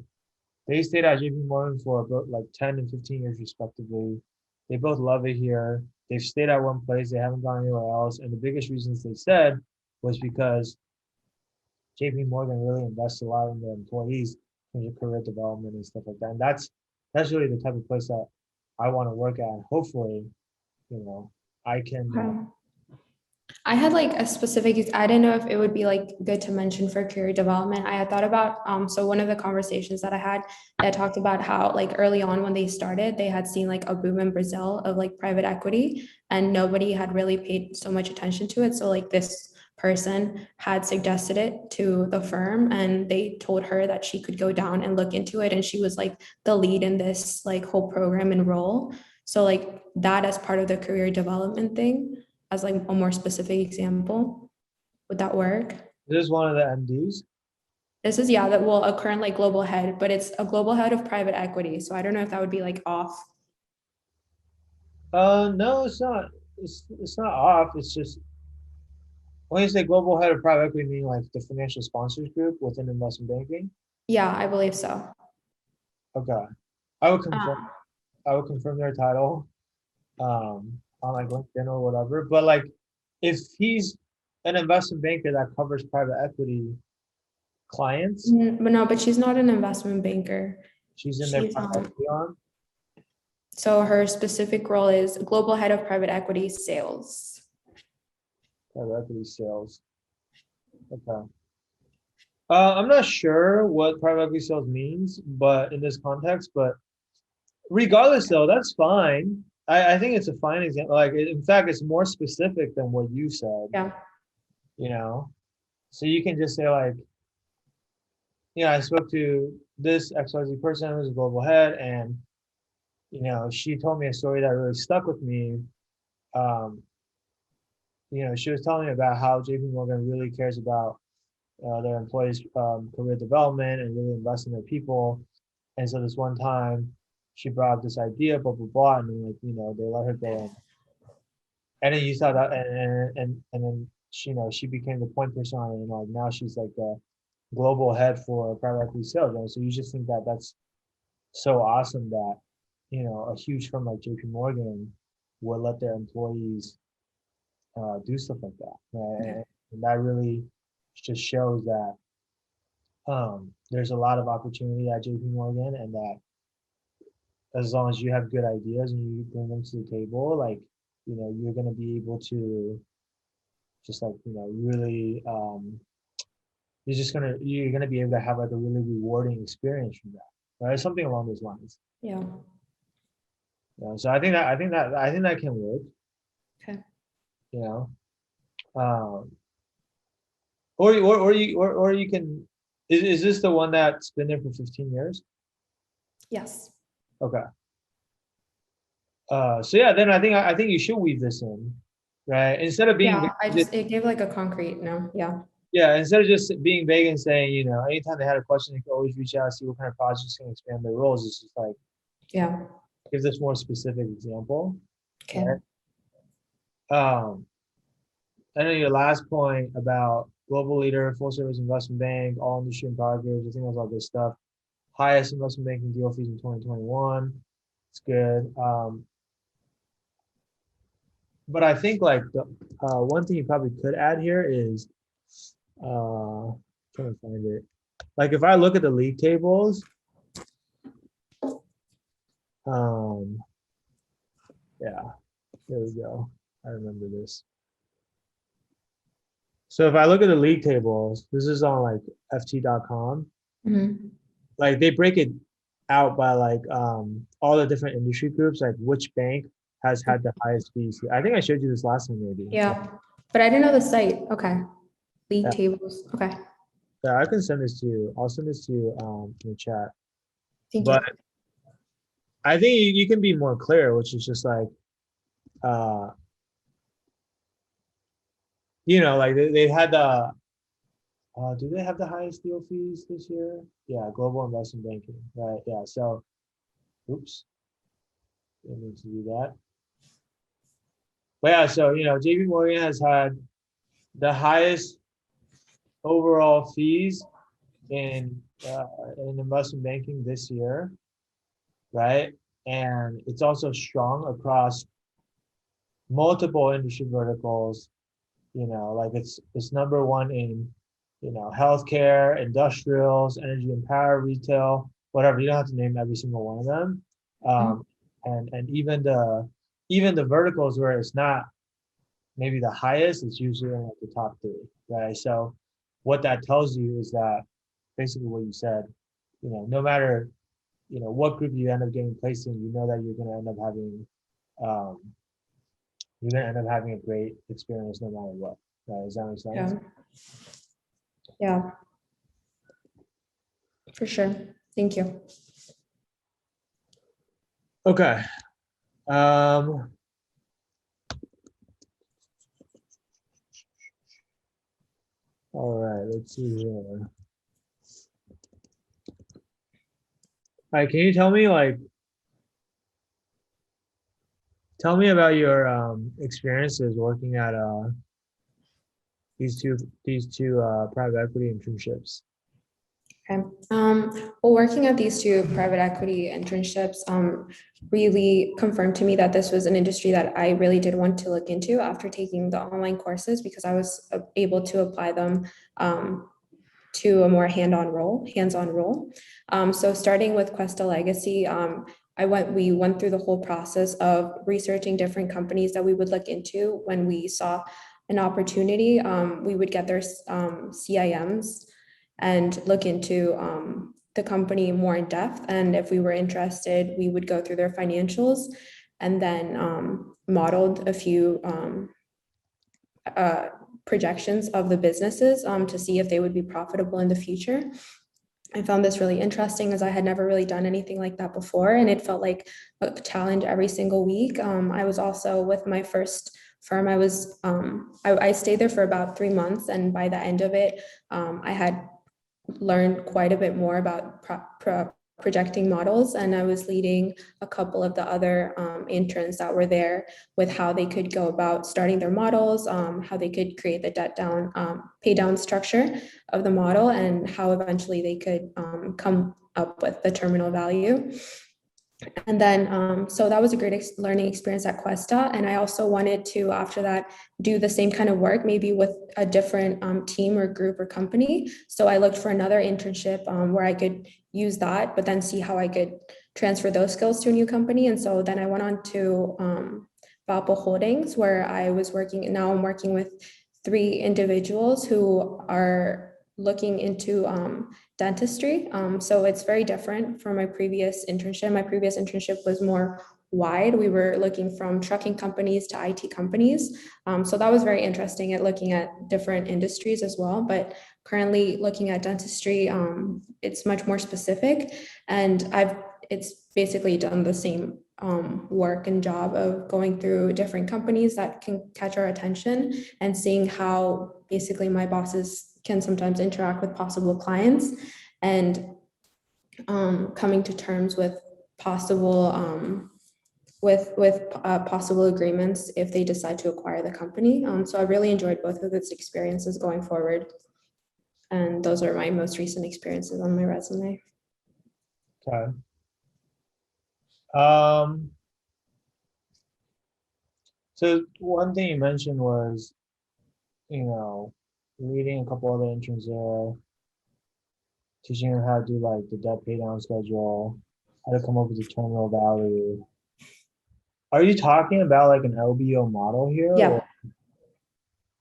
they stayed at JP Morgan for about like 10 and 15 years respectively. They both love it here. They've stayed at one place. They haven't gone anywhere else. And the biggest reasons they said was because JP Morgan really invests a lot in their employees in terms of career development and stuff like that. And that's really the type of place that I want to work at. Hopefully, I can. Okay. I had like a specific, I didn't know if it would be like good to mention for career development. I had thought about, so one of the conversations that I had, that talked about how like early on when they started, they had seen like a boom in Brazil of like private equity, and nobody had really paid so much attention to it. So like this person had suggested it to the firm, and they told her that she could go down and look into it. And she was like the lead in this like whole program and role. So like that as part of the career development thing, as like a more specific example, would that work? This is one of the MDs. This is, yeah, that will a current like global head, but it's a global head of private equity. So I don't know if that would be like off. No, it's not. It's not off. It's just when you say global head of private equity, meaning like the financial sponsors group within investment banking. Yeah, I believe so. Okay, I would confirm. Um, I would confirm their title, on like LinkedIn or whatever. But like, if he's an investment banker that covers private equity clients, but no, but she's not an investment banker. she's in their She's private equity arm. so her specific role is global head of private equity sales. Private equity sales. Okay. I'm not sure what private equity sales means, but in this context, but regardless, though, that's fine. I think it's a fine example. Like, in fact, it's more specific than what you said, Yeah. you know? So you can just say, like, I spoke to this XYZ person who's a global head, and, she told me a story that really stuck with me. Um, she was telling me about how JP Morgan really cares about their employees' career development and really invest in their people. And so this one time she brought up this idea, blah, blah, blah, and then like, they let her go in. And then you saw that, and then she, she became the point person, and like now she's like the global head for private equity sales. And so you just think that that's so awesome that, a huge firm like JPMorgan would let their employees do stuff like that. Right? And that really just shows that there's a lot of opportunity at JPMorgan, and that as long as you have good ideas and you bring them to the table, like, you're going to be able to just like, really, you're gonna be able to have like a really rewarding experience from that, right? Something along those lines. Yeah. So I think that can work. Okay. You know, um, or you can. Is this the one that's been there for 15 years? Yes. Okay. So yeah, then I think you should weave this in, right? Instead of being it gave like a concrete no. Yeah. Yeah, instead of just being vague and saying, anytime they had a question, they could always reach out, see what kind of projects can expand their roles. It's just like, Yeah. give this more specific example. Okay. Right? And then your last point about global leader, full service investment bank, all industry and product groups, I think that's all good stuff. Highest investment banking deal fees in 2021. It's good. But I think like the one thing you probably could add here is trying to find it. Like if I look at the league tables, yeah, there we go. I remember this. So if I look at the league tables, this is on like ft.com. Mm-hmm. Like they break it out by like all the different industry groups, like which bank has had the highest fees. I think I showed you this last time maybe. Yeah, but I didn't know the site. Okay. League tables. Okay. Yeah, I can send this to you. I'll send this to you in the chat. Thank But you. I think you can be more clear, which is just like like they had the do they have the highest deal fees this year? Yeah, global investment banking, right? Yeah, so oops, didn't need to do that. But yeah, so JPMorgan has had the highest overall fees in investment banking this year, right? And it's also strong across multiple industry verticals. Like it's number one in healthcare, industrials, energy and power, retail, whatever. You don't have to name every single one of them. And even the verticals where it's not maybe the highest, it's usually in like the top three, right? So what that tells you is that basically what you said, no matter what group you end up getting placed in, that you're going to end up having a great experience no matter what. Right? Does that make sense? Yeah. For sure. Thank you. Okay. All right, let's see here. All right, can you tell me about your experiences working at these two private equity internships? Okay. Well, working at these two private equity internships really confirmed to me that this was an industry that I really did want to look into after taking the online courses, because I was able to apply them to a more hands-on role. So starting with Questa Legacy, we went through the whole process of researching different companies that we would look into when we saw an opportunity. We would get their CIMs and look into the company more in depth. And if we were interested, we would go through their financials and then modeled a few projections of the businesses to see if they would be profitable in the future. I found this really interesting as I had never really done anything like that before, and it felt like a challenge every single week. I was also with my first firm. I stayed there for about 3 months, and by the end of it, I had learned quite a bit more about projecting models, and I was leading a couple of the other interns that were there with how they could go about starting their models, how they could create the debt down, pay down structure of the model, and how eventually they could come up with the terminal value. And then, so that was a great learning experience at Questa. And I also wanted to, after that, do the same kind of work, maybe with a different team or group or company. So I looked for another internship where I could use that, but then see how I could transfer those skills to a new company. And so then I went on to Valpo Holdings, where I was working, and now I'm working with 3 individuals who are looking into dentistry. So it's very different from my previous internship. My previous internship was more wide. We were looking from trucking companies to IT companies. So that was very interesting at looking at different industries as well. But currently looking at dentistry, it's much more specific. And it's basically done the same work and job of going through different companies that can catch our attention and seeing how basically my bosses can sometimes interact with possible clients and coming to terms with possible possible agreements if they decide to acquire the company. So I really enjoyed both of those experiences going forward. And those are my most recent experiences on my resume. Okay. So one thing you mentioned was, leading a couple other interns there, teaching them how to do like the debt pay down schedule, how to come up with the terminal value. Are you talking about like an LBO model here? Yeah.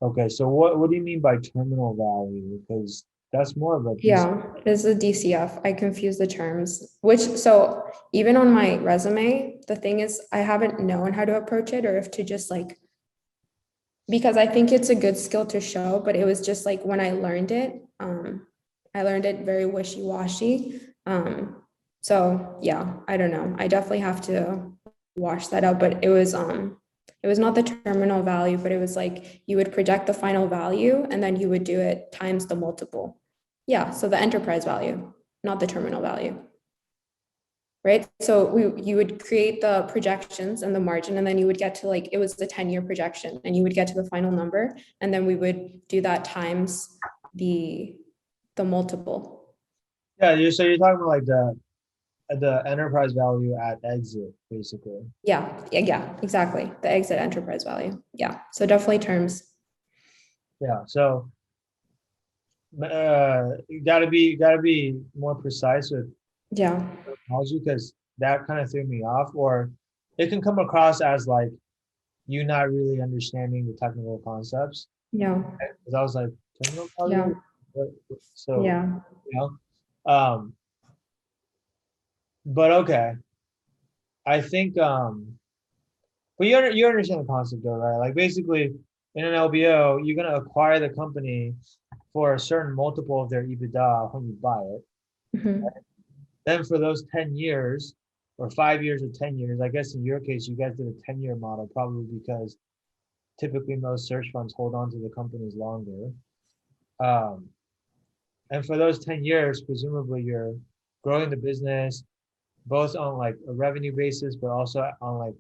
Okay, so what do you mean by terminal value? Because that's more of a Yeah, it's a DCF. I confuse the terms, so even on my resume, the thing is I haven't known how to approach it or if to just like, because I think it's a good skill to show, but it was just like when I learned it very wishy-washy. So yeah, I don't know. I definitely have to wash that out, but it was not the terminal value, but it was like you would project the final value and then you would do it times the multiple. Yeah, so the enterprise value, not the terminal value. Right? So you would create the projections and the margin, and then you would get to like, it was the 10-year projection, and you would get to the final number, and then we would do that times the multiple. Yeah, so you're talking about like the enterprise value at exit, basically. Yeah, exactly. The exit enterprise value. Yeah, so definitely terms. Yeah, so you gotta be more precise with terminology, because that kind of threw me off, or it can come across as like you not really understanding the technical concepts. Yeah. Because I was like, terminal value? So Yeah. But okay. I think but you understand the concept though, right? Like basically in an LBO, you're gonna acquire the company for a certain multiple of their EBITDA when you buy it. Mhm. Then for those 10 years or 5 years or 10 years, I guess in your case, you guys did a 10-year model, probably because typically most search funds hold on to the companies longer. And for those 10 years, presumably you're growing the business, both on like a revenue basis, but also on like,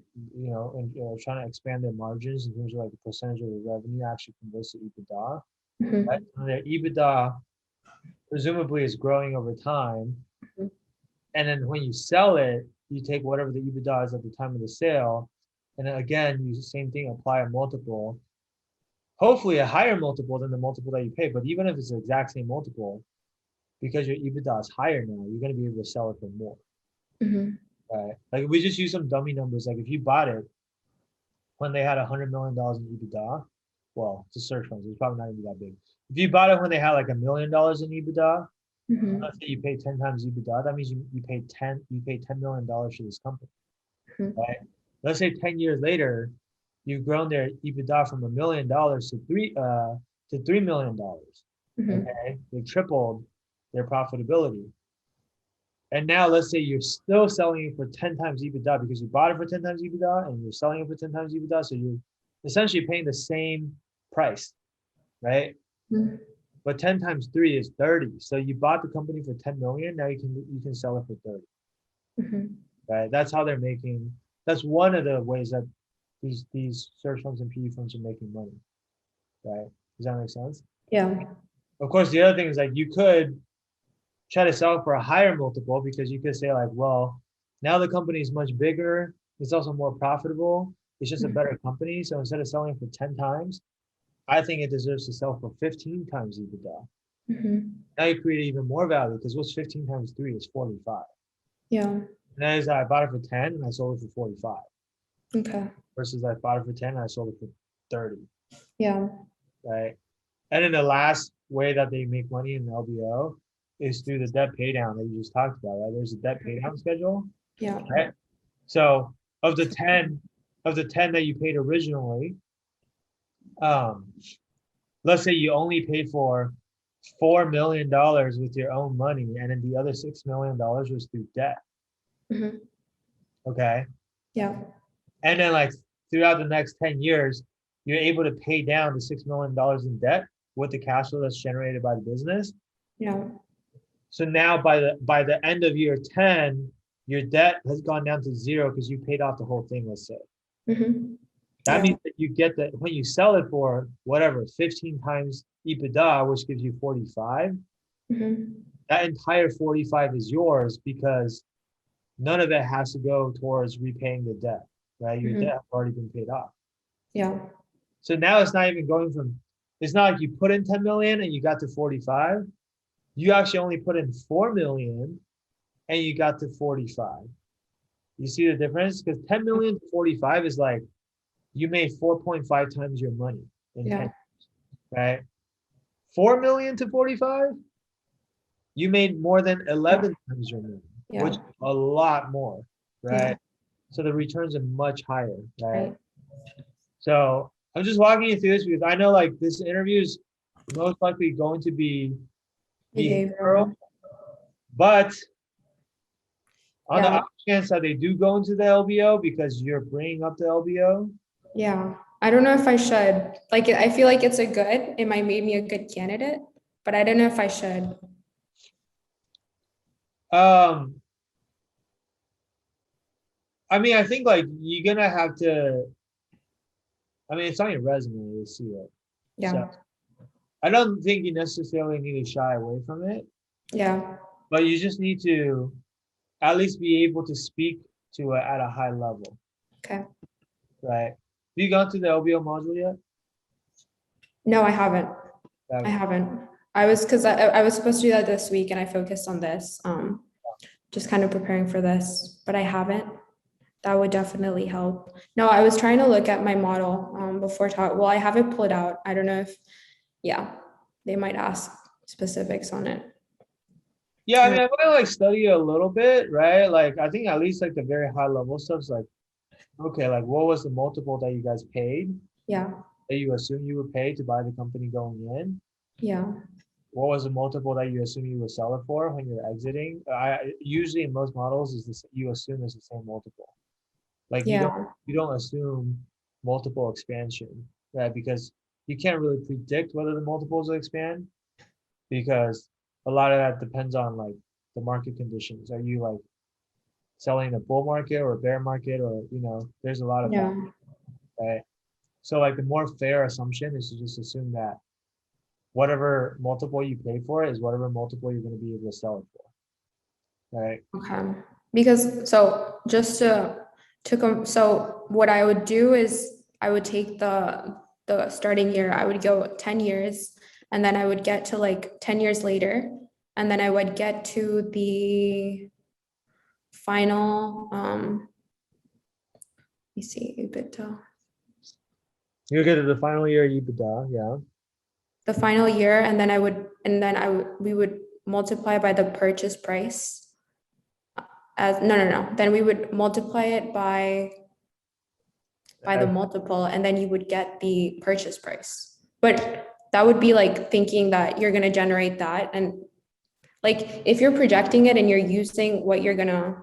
trying to expand their margins in terms of like the percentage of the revenue actually converts to EBITDA. Mhm. Right? And their EBITDA presumably is growing over time. Mhm. And then when you sell it, you take whatever the EBITDA is at the time of the sale. And then again, you same thing, apply a multiple, hopefully a higher multiple than the multiple that you pay. But even if it's the exact same multiple, because your EBITDA is higher now, you're going to be able to sell it for more. Mhm. Right? Like we just use some dummy numbers. Like if you bought it when they had $100 million in EBITDA, well, it's a search fund, so it's probably not going to be that big. If you bought it when they had like $1 million in EBITDA, Mhm. let's say you pay 10 times EBITDA, that means you pay $10 million for this company, Mhm. right? Let's say 10 years later, you've grown their EBITDA from $1 million to $3 million. Mhm. Okay, they tripled their profitability. And now let's say you're still selling it for 10 times EBITDA because you bought it for 10 times EBITDA and you're selling it for 10 times EBITDA. So you're essentially paying the same price, right? Mhm. but 10 times 3 is 30. So you bought the company for 10 million. Now you can sell it for 30. Right? That's how they're making. That's one of the ways that these search funds and PE firms are making money. Right? Does that make sense? Yeah. Of course, the other thing is like you could try to sell for a higher multiple because you could say like, well, now the company is much bigger. It's also more profitable. It's just a better company. So instead of selling for 10 times, I think it deserves to sell for 15 times EBITDA. Now you create even more value because what's 15 times 3 is 45. Yeah. And that is I bought it for 10 and I sold it for 45. Okay. Versus I bought it for 10 and I sold it for 30. Yeah. Right. And then the last way that they make money in LBO is through the debt pay down that you just talked about, right? There's a debt pay down schedule. Yeah. Right. So of the 10 that you paid originally, let's say you only paid for $4 million with your own money, and then the other $6 million was through debt. Okay. Yeah. And then like throughout the next 10 years, you're able to pay down the $6 million in debt with the cash flow that's generated by the business. Yeah. So now by the end of year 10, your debt has gone down to 0 because you paid off the whole thing, let's say. That means that you get that when you sell it for whatever, 15 times EBITDA, which gives you 45, that entire 45 is yours because none of it has to go towards repaying the debt, right? Your debt has already been paid off. Yeah. So now it's not even going from, it's not like you put in 10 million and you got to 45. You actually only put in 4 million and you got to 45. You see the difference? Because 10 million to 45 is like you made 4.5 times your money in 10 years, right? 4 million to 45, you made more than 11 times your money, which is a lot more, right? So the returns are much higher, right? So I'm just walking you through this because I know like this interview is most likely going to be behavioral, but on the off chance that they do go into the LBO because you're bringing up the LBO. Yeah. I don't know if I should. Like, I feel like it might make me a good candidate, but I don't know if I should. I mean, I think like you're gonna have to. I mean, it's on your resume to see it. Yeah. So I don't think you necessarily need to shy away from it. Yeah. But you just need to at least be able to speak to it at a high level. Okay. Right. Have you gone through the LBO module yet? No, I haven't. I haven't. I was supposed to do that this week and I focused on this, just kind of preparing for this, but I haven't. That would definitely help. No, I was trying to look at my model before talk. Well, I have it pulled out. I don't know if, they might ask specifics on it. Yeah, I mean, I might like study a little bit, right? Like, I think at least like the very high level stuff's like, okay, like what was the multiple that you guys paid? Yeah. That you assume you would pay to buy the company going in? Yeah. What was the multiple that you assume you would sell it for when you're exiting? Usually in most models is this you assume it's the same multiple. Like you don't assume multiple expansion, right? Because you can't really predict whether the multiples will expand because a lot of that depends on like the market conditions. Are you like selling a bull market or a bear market or there's a lot of that, right? So like the more fair assumption is to just assume that whatever multiple you pay for it is whatever multiple you're going to be able to sell it for, right? Okay. Because so just so what I would do is I would take the starting year, I would go 10 years and then I would get to like 10 years later and then I would get to the final let me see EBITDA. You get to the final year EBITDA, yeah. The final year and then we would multiply by the purchase price. No. Then we would multiply it by the multiple and then you would get the purchase price. But that would be like thinking that you're going to generate that. And like, if you're projecting it and you're using what you're going to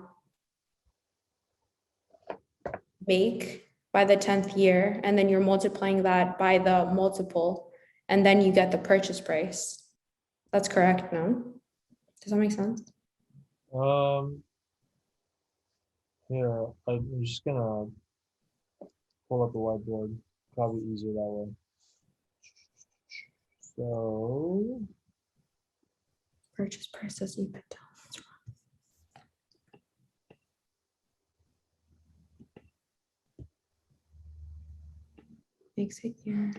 make by the 10th year, and then you're multiplying that by the multiple, and then you get the purchase price. That's correct, no? Does that make sense? Here, I'm just gonna pull up the whiteboard. Probably easier that way. So, Purchase price as EBITDA. Makes it here.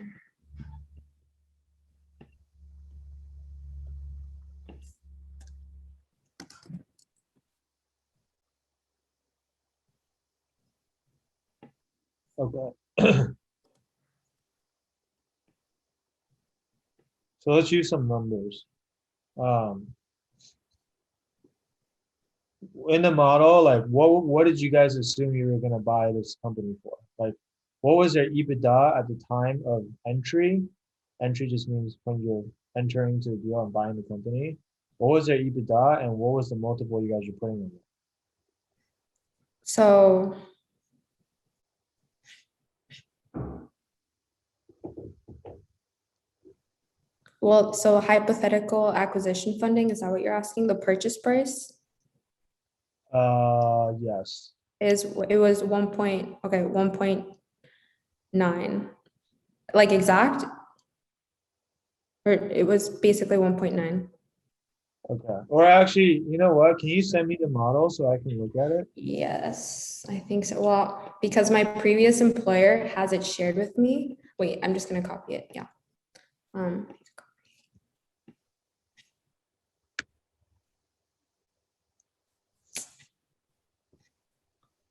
okay. So let's use some numbers. In the model, like what did you guys assume you were gonna buy this company for? Like, what was their EBITDA at the time of entry? Entry just means when you're entering to the deal and buying the company. What was their EBITDA and what was the multiple you guys were putting in it? So so hypothetical acquisition funding, is that what you're asking? The purchase price Yes. it was 1.9. Like exact? Or it was basically 1.9. Okay. Or actually, you know what? Can you send me the model so I can look at it? Yes, I think so. Well, because my previous employer has it shared with me. Wait, I'm just gonna copy it. Yeah.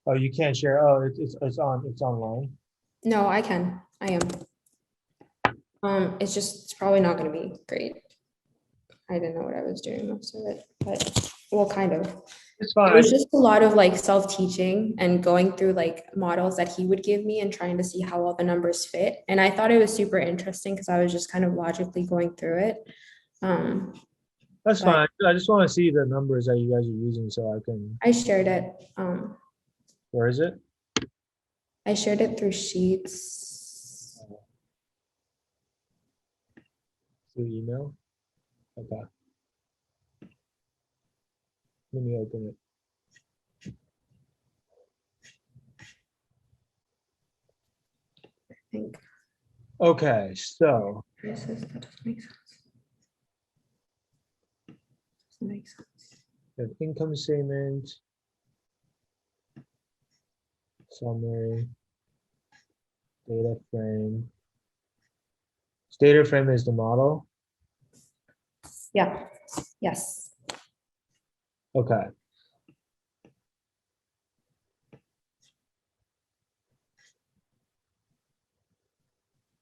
Oh, you can't share. Oh, it's online. No, I can. I am. It's probably not gonna be great. I didn't know what I was doing most of it, but well, kind of. It's It fine. was just a lot of like self-teaching and going through like models that he would give me and trying to see how all the numbers fit. And I thought it was super interesting because I was just kind of logically going through it. That's But fine. I just want to see the numbers that you guys are using so I can. I shared it. Where is it? I shared it through Sheets. Through email? Okay. Let me open it. I think. Okay, so That doesn't make sense. Doesn't make sense. we have income statement, summary, data frame. Data frame is the model. Yeah. Yes. Okay.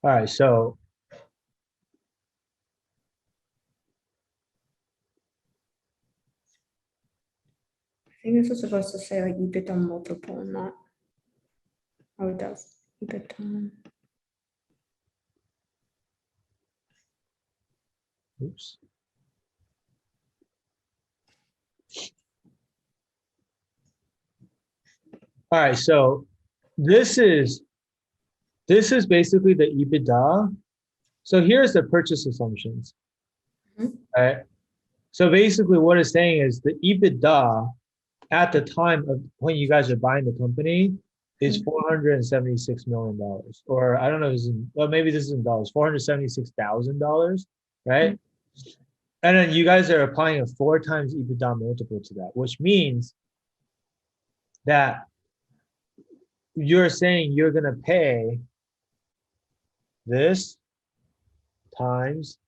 All right, so I think this is supposed to say like EBITDA multiple, not. Oh, it does. EBITDA. oops. All right, so this is basically the EBITDA. So here's the purchase assumptions. Mhm. All right. So basically what it's saying is the EBITDA at the time of when you guys are buying the company is $476 million. Or I don't know, well, maybe this is in dollars, $476,000, right? And then you guys are applying a 4 times EBITDA multiple to that, which means that you're saying you're gonna pay this times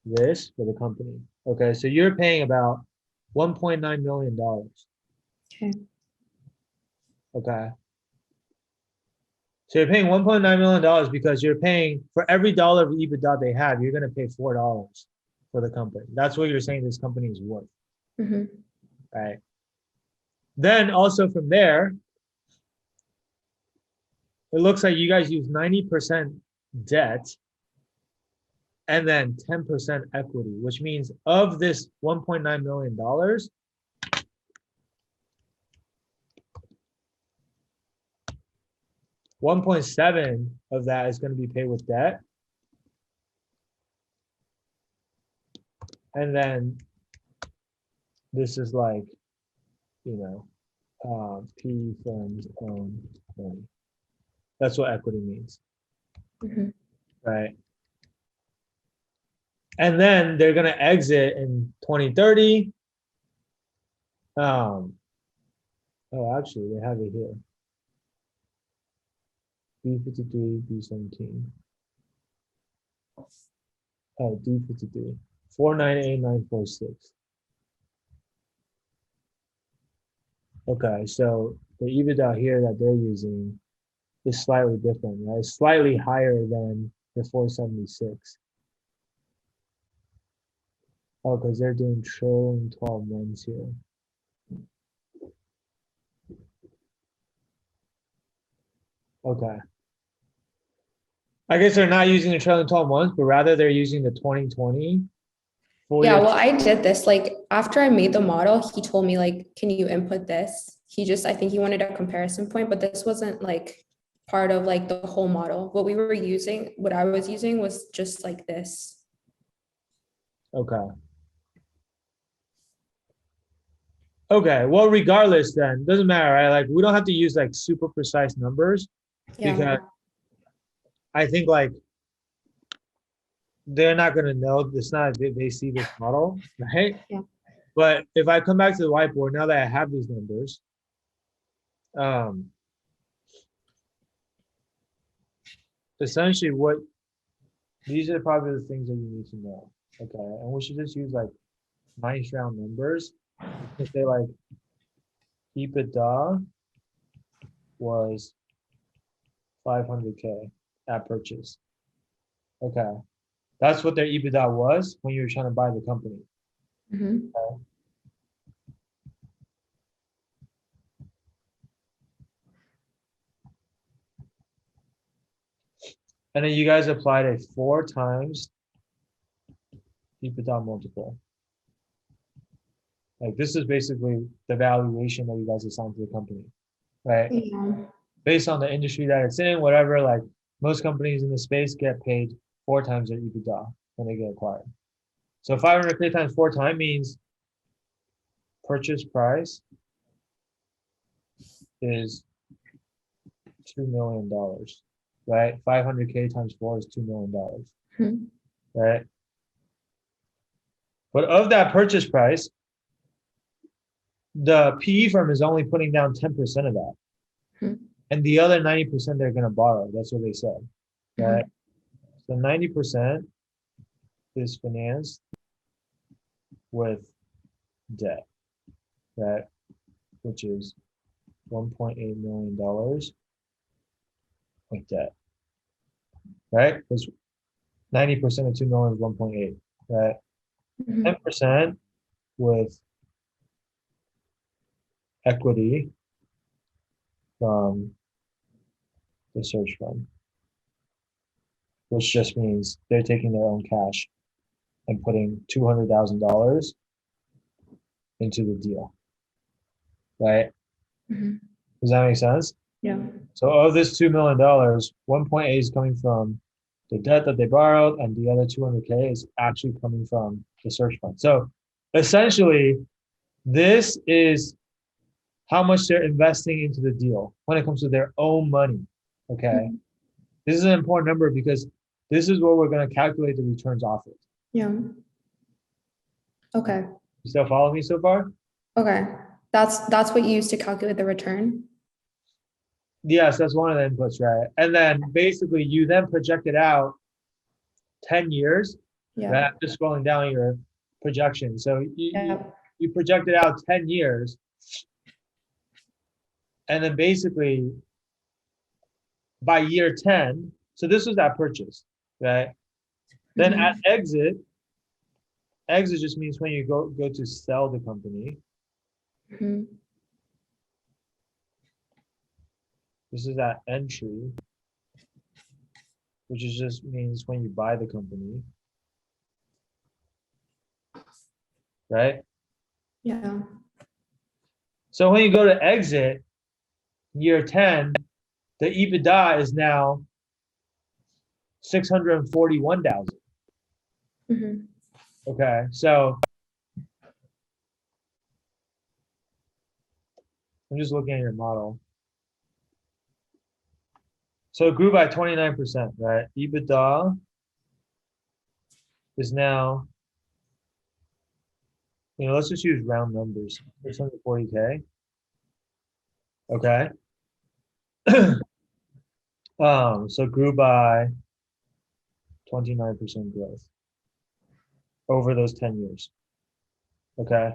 this for the company. Okay, so you're paying about $1.9 million. Okay. Okay. So you're paying $1.9 million because you're paying for every dollar of EBITDA they have, you're going to pay $4 for the company. That's what you're saying this company is worth. Mm-hmm. Right. Then also from there, it looks like you guys use 90% debt and then 10% equity, which means of this $1.9 million, 1.7 of that is going to be paid with debt. And then this is like, you know, PE firms own money. That's what equity means, right? And then they're gonna exit in 2030. Oh, actually, they have it here. B53, B17. Oh, D53. 498946. Okay, so the EBITDA here that they're using is slightly different, right? It's slightly higher than the 476. Oh, because they're doing trailing 12 months here. Okay. I guess they're not using the trailing 12 months, but rather they're using the 2020 full Yeah, year. well, I did this. Like after I made the model, he told me like, can you input this? I think he wanted a comparison point, but this wasn't like part of like the whole model. What I was using was just like this. Okay. Okay, well, regardless then, doesn't matter, right? Like we don't have to use like super precise numbers Yeah. because I think like they're not gonna know. It's not they see this model, right? Yeah. But if I come back to the whiteboard now that I have these numbers, essentially what these are probably the things that you need to know. Okay, and we should just use like nice round numbers. If they like EBITDA was 500K at purchase. Okay, that's what their EBITDA was when you were trying to buy the company. Okay. And then you guys applied a 4 times EBITDA multiple. Like this is basically the valuation that you guys assigned to the company, right? Yeah. Based on the industry that it's in, whatever, like most companies in the space get paid 4 times their EBITDA when they get acquired. So 500K times 4 times means purchase price is $2 million, right? 500K times 4 is $2 million, right? But of that purchase price, the PE firm is only putting down 10% of that. And the other 90% they're going to borrow. That's what they said, right? So 90% is financed with debt, right? Which is $1.8 million with debt, right? Because 90% of 2 million is 1.8, right? 10% with equity from the search fund, which just means they're taking their own cash and putting $200,000 into the deal, right? Does that make sense? Yeah. So of this $2 million, 1.8 is coming from the debt that they borrowed, and the other 200K is actually coming from the search fund. So essentially, this is how much they're investing into the deal when it comes to their own money. Okay. This is an important number because this is what we're going to calculate the returns off of. Yeah. Okay. You still follow me so far? Okay. That's what you use to calculate the return. Yes, that's one of the inputs, right? And then basically you then project it out 10 years. Yeah. Right? Just scrolling down your projection. So Yeah. you project it out 10 years. And then basically by year 10, so this was that purchase, right? Then at exit just means when you go to sell the company. This is at entry, which is just means when you buy the company, right? Yeah. So when you go to exit, year 10, the EBITDA is now 641,000. Okay, so I'm just looking at your model. So it grew by 29%, right? EBITDA is now, let's just use round numbers. 640K. Okay. So it grew by 29% growth over those 10 years. Okay.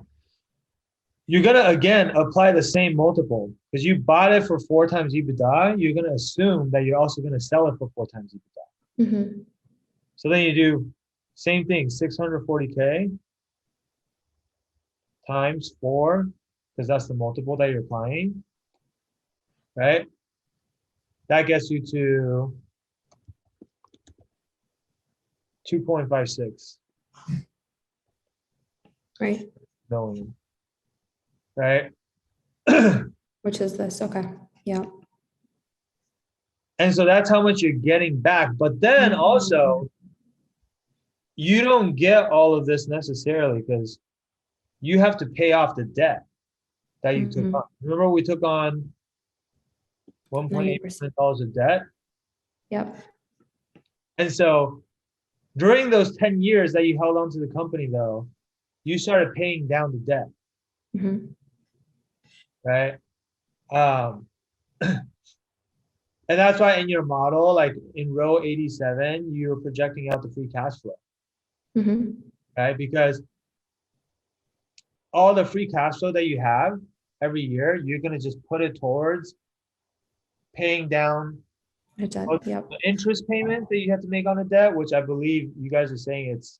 You're gonna again apply the same multiple because you bought it for 4 times EBITDA. You're gonna assume that you're also gonna sell it for 4 times EBITDA. Mm-hmm. So then you do same thing, 640K times 4, because that's the multiple that you're applying, right? That gets you to 2.56 Right. million, right? Which is this? Okay. Yeah. And so that's how much you're getting back. But then also, you don't get all of this necessarily because you have to pay off the debt that you took on. Remember, we took on $1.8 million of debt. Yep. And so during those 10 years that you held on to the company, though, you started paying down the debt, Mm-hmm. right? And that's why in your model, like in row 87, you're projecting out the free cash flow, Mm-hmm. right? Because all the free cash flow that you have every year, you're going to just put it towards paying down The debt. Yep. the interest payment that you have to make on the debt, which I believe you guys are saying it's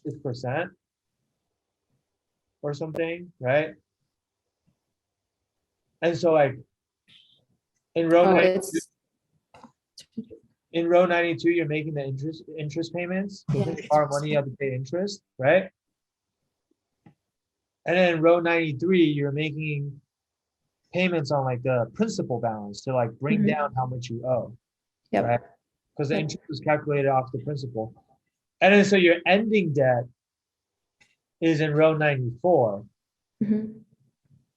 6% or something, right? And so like in row Oh, 92, it's in row 92, you're making the interest payments because when you borrow money, you have to pay interest, right? And then in row 93, you're making payments on like the principal balance to like bring down how much you owe, right? Yep. Because the Yep. interest is calculated off the principal. And then so your ending debt is in row 94. Mm-hmm.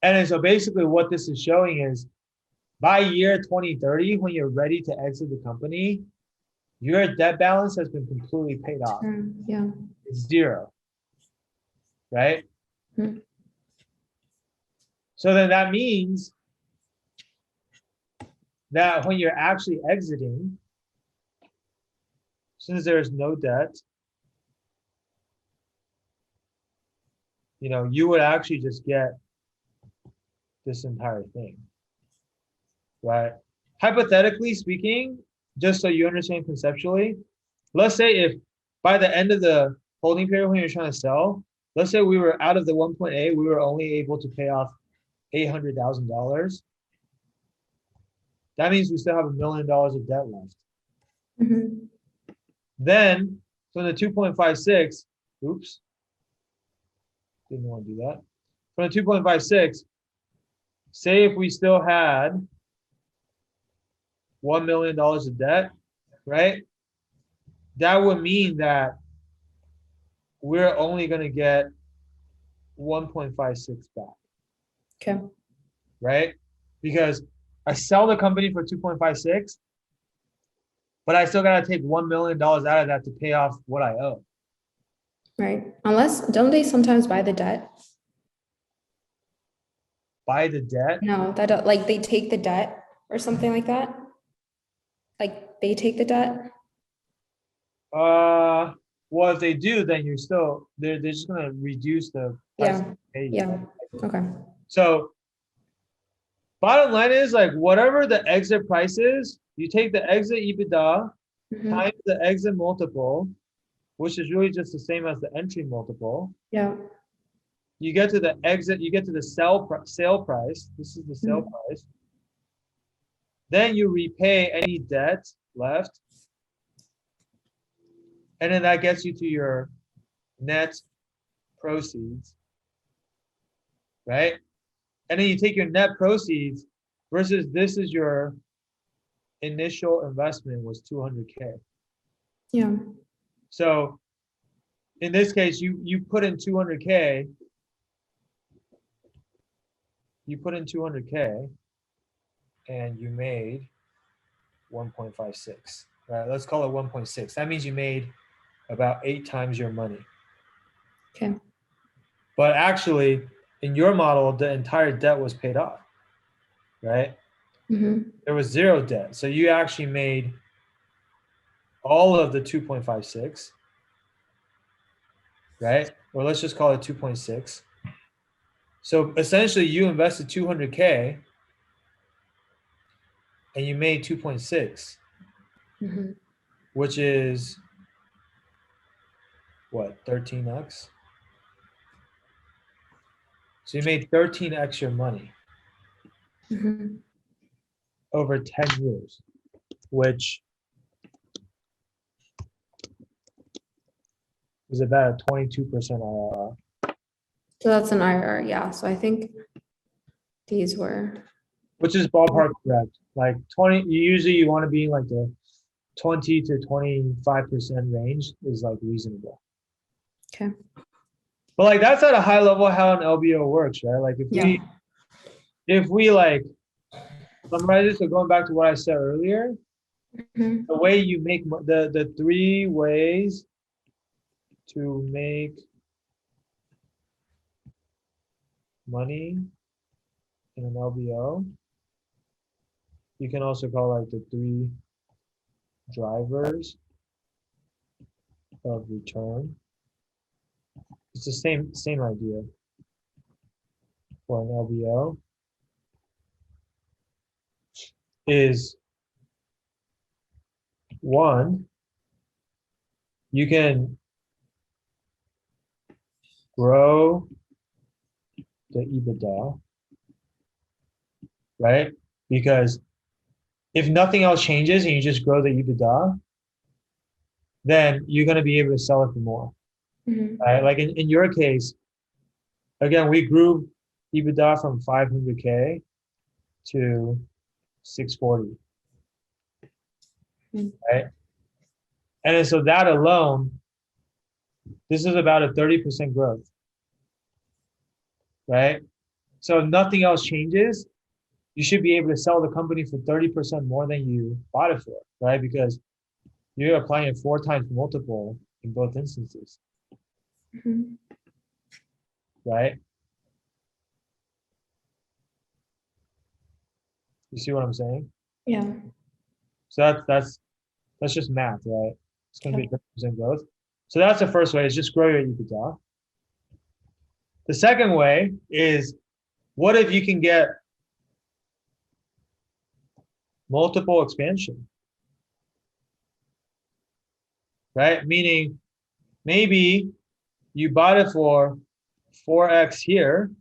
And then so basically what this is showing is by year 2030, when you're ready to exit the company, your debt balance has been completely paid off. Yeah. It's zero, right? Mm-hmm. So then that means that when you're actually exiting, since there's no debt, you would actually just get this entire thing, right? Hypothetically speaking, just so you understand conceptually, let's say if by the end of the holding period when you're trying to sell, let's say we were out of the 1.8, we were only able to pay off $800,000. That means we still have $1 million of debt left. Mm-hmm. Then from the 2.56, oops, didn't want to do that. From the 2.56, say if we still had $1 million of debt, right? That would mean that we're only going to get 1.56 back. Okay. Right? Because I sell the company for 2.56, but I still got to take $1 million out of that to pay off what I owe. Right. Unless, don't they sometimes buy the debt? Buy the debt? No, that like they take the debt or something like that. Like they take the debt. Well, if they do, then they're just gonna reduce the price. Yeah. Okay. So bottom line is like whatever the exit price is, you take the exit EBITDA times the exit multiple, which is really just the same as the entry multiple. Yeah. You get to the exit, you get to the sale price. This is the sale price. Then you repay any debt left. And then that gets you to your net proceeds, right? And then you take your net proceeds versus this is your initial investment was 200K. Yeah. So in this case, you put in 200K. You put in 200K and you made 1.56, right? Let's call it 1.6. That means you made about 8 times your money. Okay. But actually, in your model, the entire debt was paid off, right? Mm-hmm. There was 0 debt. So you actually made all of the 2.56, right? Or let's just call it 2.6. So essentially, you invested 200K and you made 2.6, Mm-hmm. which is what, 13x? So you made 13x your money Mm-hmm. over 10 years, which is about a 22% IRR. So that's an IRR, yeah. So I think these were. Which is ballpark correct. Like 20, usually you want to be in like the 20 to 25% range is like reasonable. Okay. But like that's at a high level how an LBO works, right? Like if we like summarize it, so going back to what I said earlier, Mm-hmm. the way you make the 3 ways to make money in an LBO, you can also call like the 3 drivers of return. It's the same idea for an LBO. Is 1, you can grow the EBITDA, right? Because if nothing else changes and you just grow the EBITDA, then you're going to be able to sell it for more, Mm-hmm. right? Like in your case, again, we grew EBITDA from 500K to 640, right? And so that alone, this is about a 30% growth, right? So if nothing else changes, you should be able to sell the company for 30% more than you bought it for, right? Because you're applying a 4 times multiple in both instances, Mm-hmm. right? You see what I'm saying? Yeah. So that's just math, right? It's going to be Okay. 30% growth. So that's the first way, is just grow your EBITDA. The second way is, what if you can get multiple expansion, right? Meaning maybe you bought it for 4x here,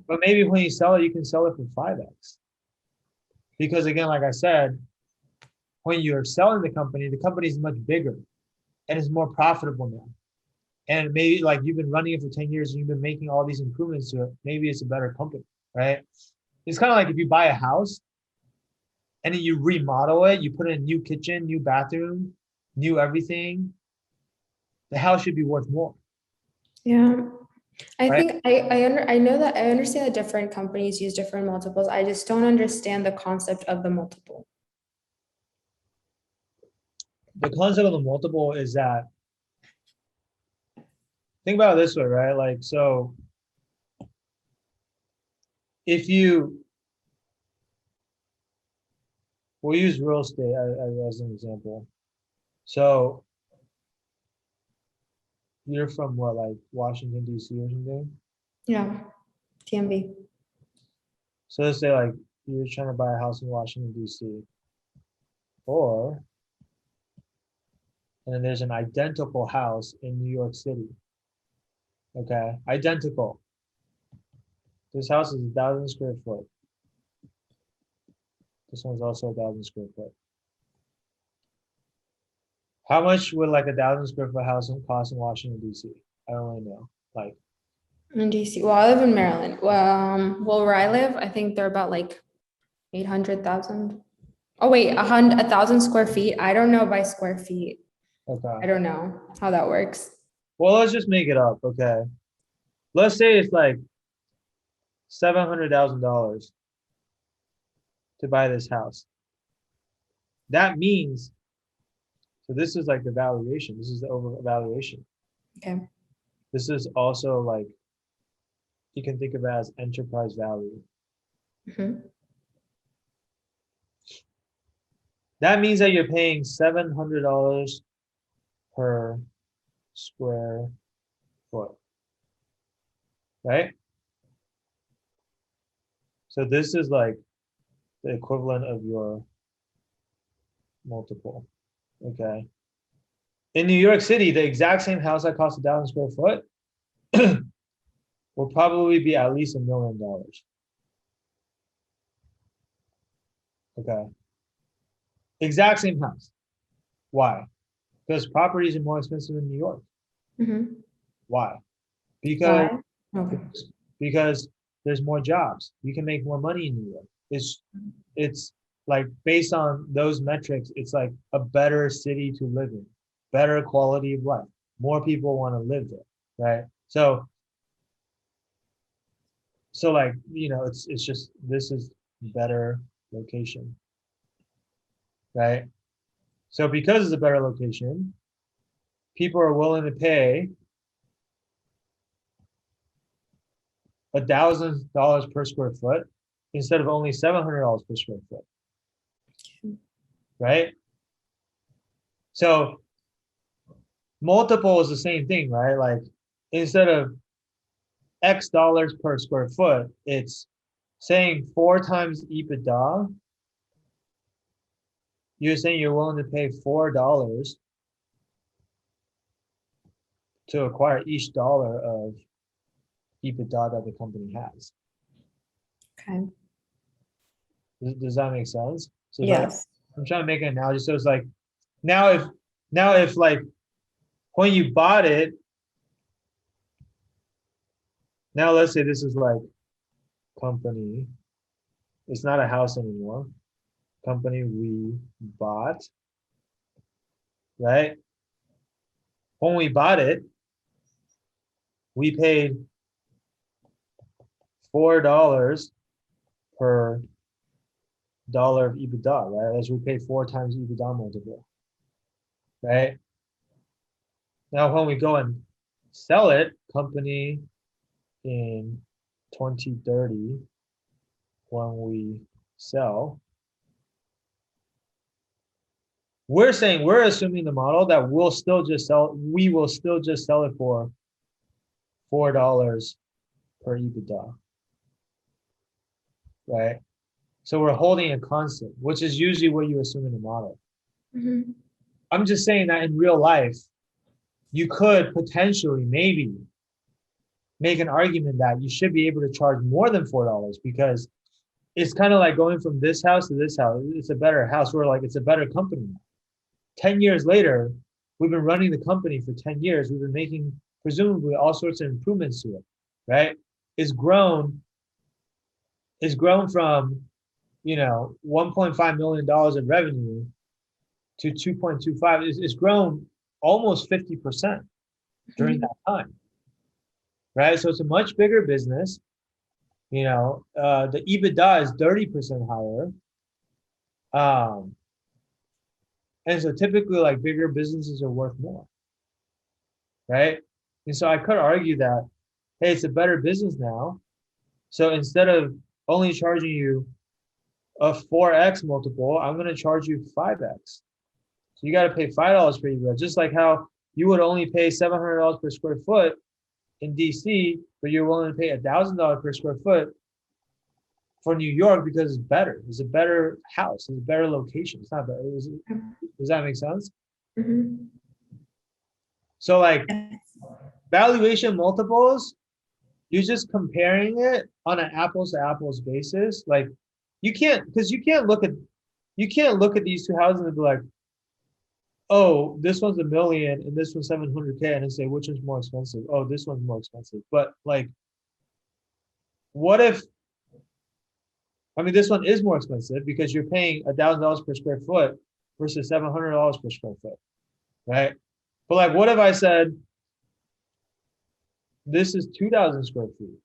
but maybe when you sell it, you can sell it for 5x. Because again, like I said, when you're selling the company is much bigger and it's more profitable now. And maybe like you've been running it for 10 years and you've been making all these improvements to it. Maybe it's a better company, right? It's kind of like if you buy a house and then you remodel it, you put in a new kitchen, new bathroom, new everything, the house should be worth more. Yeah. I Right? think I know that I understand that different companies use different multiples. I just don't understand the concept of the multiple. The concept of the multiple is that, think about it this way, right? Like, so if we'll use real estate as an example. So you're from what, like Washington, D.C. or something? Yeah. TMB. So let's say like you're trying to buy a house in Washington, D.C. Or, and then there's an identical house in New York City. Okay, identical. This house is 1,000 square foot. This one's also 1,000 square foot. How much would like 1,000 square foot house cost in Washington, D.C.? I don't really know. Like, In DC. Well, I live in Maryland. Well, where I live, I think they're about like 800,000. Oh wait, 1,000 square feet. I don't know by square feet. I Okay. don't know how that works. Well, let's just make it up. Okay. Let's say it's like $700,000 to buy this house. That means, so this is like the valuation. This is the over valuation. Okay. This is also like, you can think of it as enterprise value. Mhm. That means that you're paying $700 per square foot, right? So this is like the equivalent of your multiple, okay? In New York City, the exact same house that costs 1,000 square foot will probably be at least $1 million. Okay. Exact same house. Why? Because properties are more expensive in New York. Mhm. Why? Because Why? Okay. because there's more jobs. You can make more money in New York. It's like based on those metrics, it's like a better city to live in, better quality of life. More people want to live there, right? So like, it's just this is better location, right? So because it's a better location, people are willing to pay $1,000 per square foot instead of only $700 per square foot, right? So multiple is the same thing, right? Like instead of X dollars per square foot, it's saying 4 times EBITDA. You're saying you're willing to pay $4 to acquire each dollar of EBITDA that the company has. Okay. Does that make sense? So like, Yes. I'm trying to make an analogy. So it's like now if like when you bought it, now let's say this is like company. It's not a house anymore. Company we bought, right? When we bought it, we paid $4 per dollar of EBITDA, right? As we pay 4 times EBITDA multiple, right? Now, when we go and sell it, company in 2030, when we sell, we're assuming the model that we will still just sell it for $4 per EBITDA, right? So we're holding a constant, which is usually what you assume in the model. Mhm. I'm just saying that in real life, you could potentially maybe make an argument that you should be able to charge more than $4 because it's kind of like going from this house to this house. It's a better house. We're like, it's a better company. 10 years later, we've been running the company for 10 years. We've been making presumably all sorts of improvements to it, right? It's grown from, $1.5 million in revenue to 2.25. It's grown almost 50% during that time, right? So it's a much bigger business. The EBITDA is 30% higher. And so typically like bigger businesses are worth more, right? And so I could argue that, hey, it's a better business now. So instead of only charging you a 4x multiple, I'm going to charge you 5x. So you got to pay $5 per EBITDA, just like how you would only pay $700 per square foot in DC, but you're willing to pay $1,000 per square foot for New York because it's better. It's a better house. It's a better location. It's not better. Does that make sense? Mhm. So like valuation multiples, you're just comparing it on an apples to apples basis. Like you can't look at these two houses and be like, oh, this one's $1 million and this one's 700K and say which one's more expensive. Oh, this one's more expensive. But like, what if this one is more expensive because you're paying $1,000 per square foot versus $700 per square foot. right? But like, what if I said, this is 2,000 square feet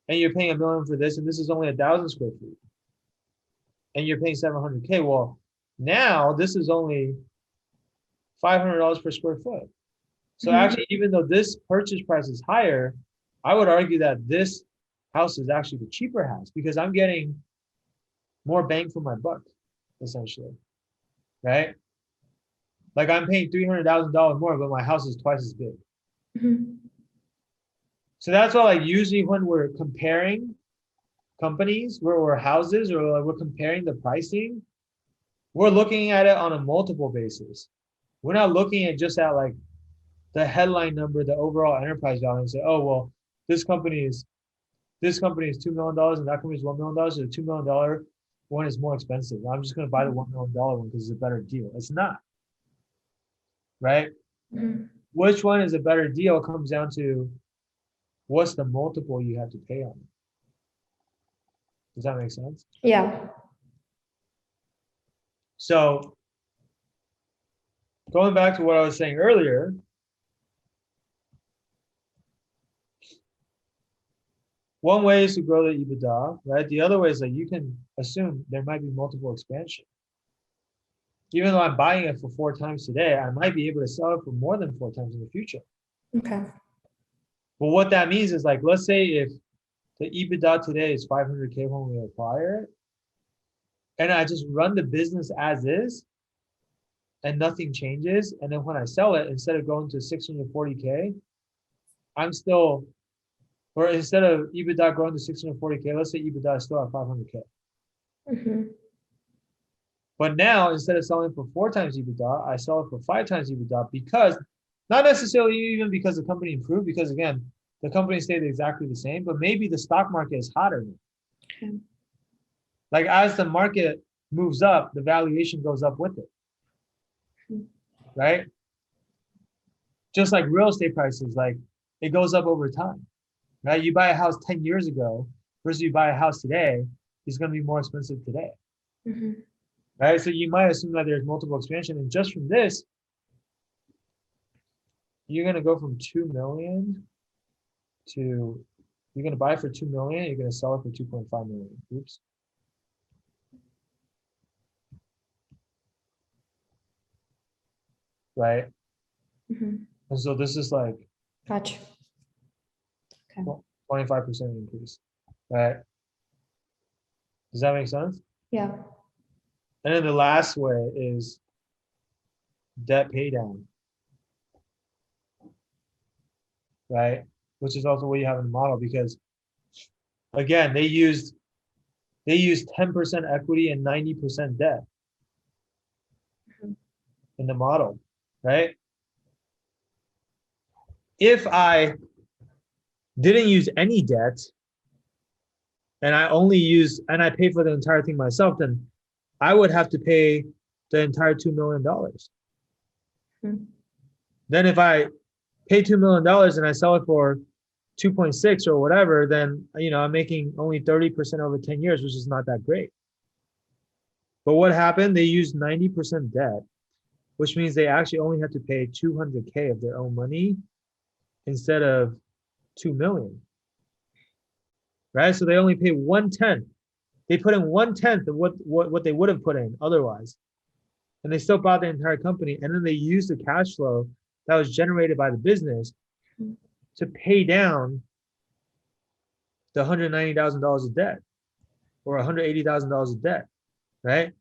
and you're paying $1 million for this, and this is only 1,000 square feet and you're paying 700K. Well, now this is only $500 per square foot. So actually, even though this purchase price is higher, I would argue that this house is actually the cheaper house because I'm getting more bang for my buck, essentially, right? Like I'm paying $300,000 more, but my house is twice as big. So that's why, like, usually when we're comparing companies or houses, or like we're comparing the pricing, we're looking at it on a multiple basis. We're not looking at just at like the headline number, the overall enterprise value, and say, oh well, this company is $2 million and that company is $1 million. So the $2 million one is more expensive. I'm just going to buy the $1 million one because it's a better deal. It's not, right? Which one is a better deal comes down to what's the multiple you have to pay on it. Does that make sense? Yeah. So going back to what I was saying earlier, one way is to grow the EBITDA, right? The other way is that you can assume there might be multiple expansion. Even though I'm buying it for 4 times today, I might be able to sell it for more than 4 times in the future. Okay. But what that means is, like, let's say if the EBITDA today is 500K when we acquire it, and I just run the business as is, and nothing changes, and then when I sell it, instead of going to 640K, I'm still, or instead of EBITDA growing to 640K, let's say EBITDA is still at 500K. But now, instead of selling for 4 times EBITDA, I sell it for 5 times EBITDA because, not necessarily even because the company improved, because again, the company stayed exactly the same, but maybe the stock market is hotter now. Okay. Like as the market moves up, the valuation goes up with it, right? Just like real estate prices, like it goes up over time, right? You buy a house 10 years ago versus you buy a house today, it's going to be more expensive today. Right? So you might assume that there's multiple expansion. And just from this, you're going to go from 2 million to, you're going to buy for 2 million, you're going to sell it for 2.5 million. Oops. Right? And so this is like, Gotcha. Okay. 25% increase, right? Does that make sense? Yeah. And then the last way is debt pay down, right? Which is also what you have in the model, because again, they used 10% equity and 90% debt in the model, right? If I didn't use any debt and I pay for the entire thing myself, then I would have to pay the entire $2 million. Then if I pay $2 million and I sell it for 2.6 or whatever, then I'm making only 30% over 10 years, which is not that great. But what happened? They used 90% debt, which means they actually only have to pay 200K of their own money instead of 2 million. Right? So they only pay 1/10. They put in 1/10 of what they would have put in otherwise. And they still bought the entire company. And then they used the cash flow that was generated by the business to pay down the $190,000 of debt or $180,000 of debt, right?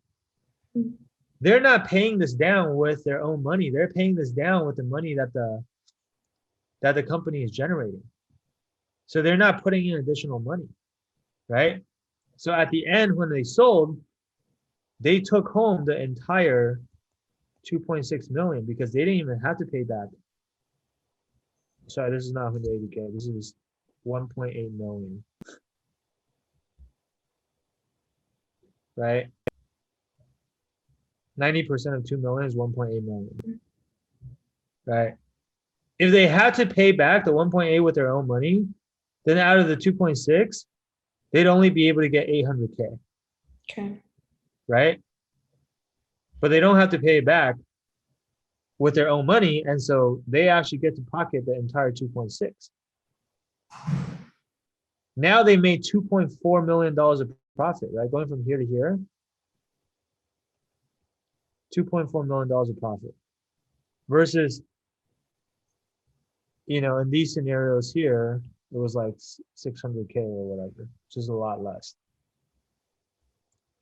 They're not paying this down with their own money. They're paying this down with the money that the company is generating. So they're not putting in additional money, right? So at the end, when they sold, they took home the entire 2.6 million because they didn't even have to pay back. Sorry, this is not 180K. This is 1.8 million. Right? 90% of 2 million is 1.8 million. Right? If they had to pay back the 1.8 with their own money, then out of the 2.6, they'd only be able to get 800K. Okay. Right? But they don't have to pay it back. with their own money. And so they actually get to pocket the entire 2.6. Now they made $2.4 million of profit, right? Going from here to here, $2.4 million of profit versus, you know, in these scenarios here, it was like 600K or whatever, which is a lot less,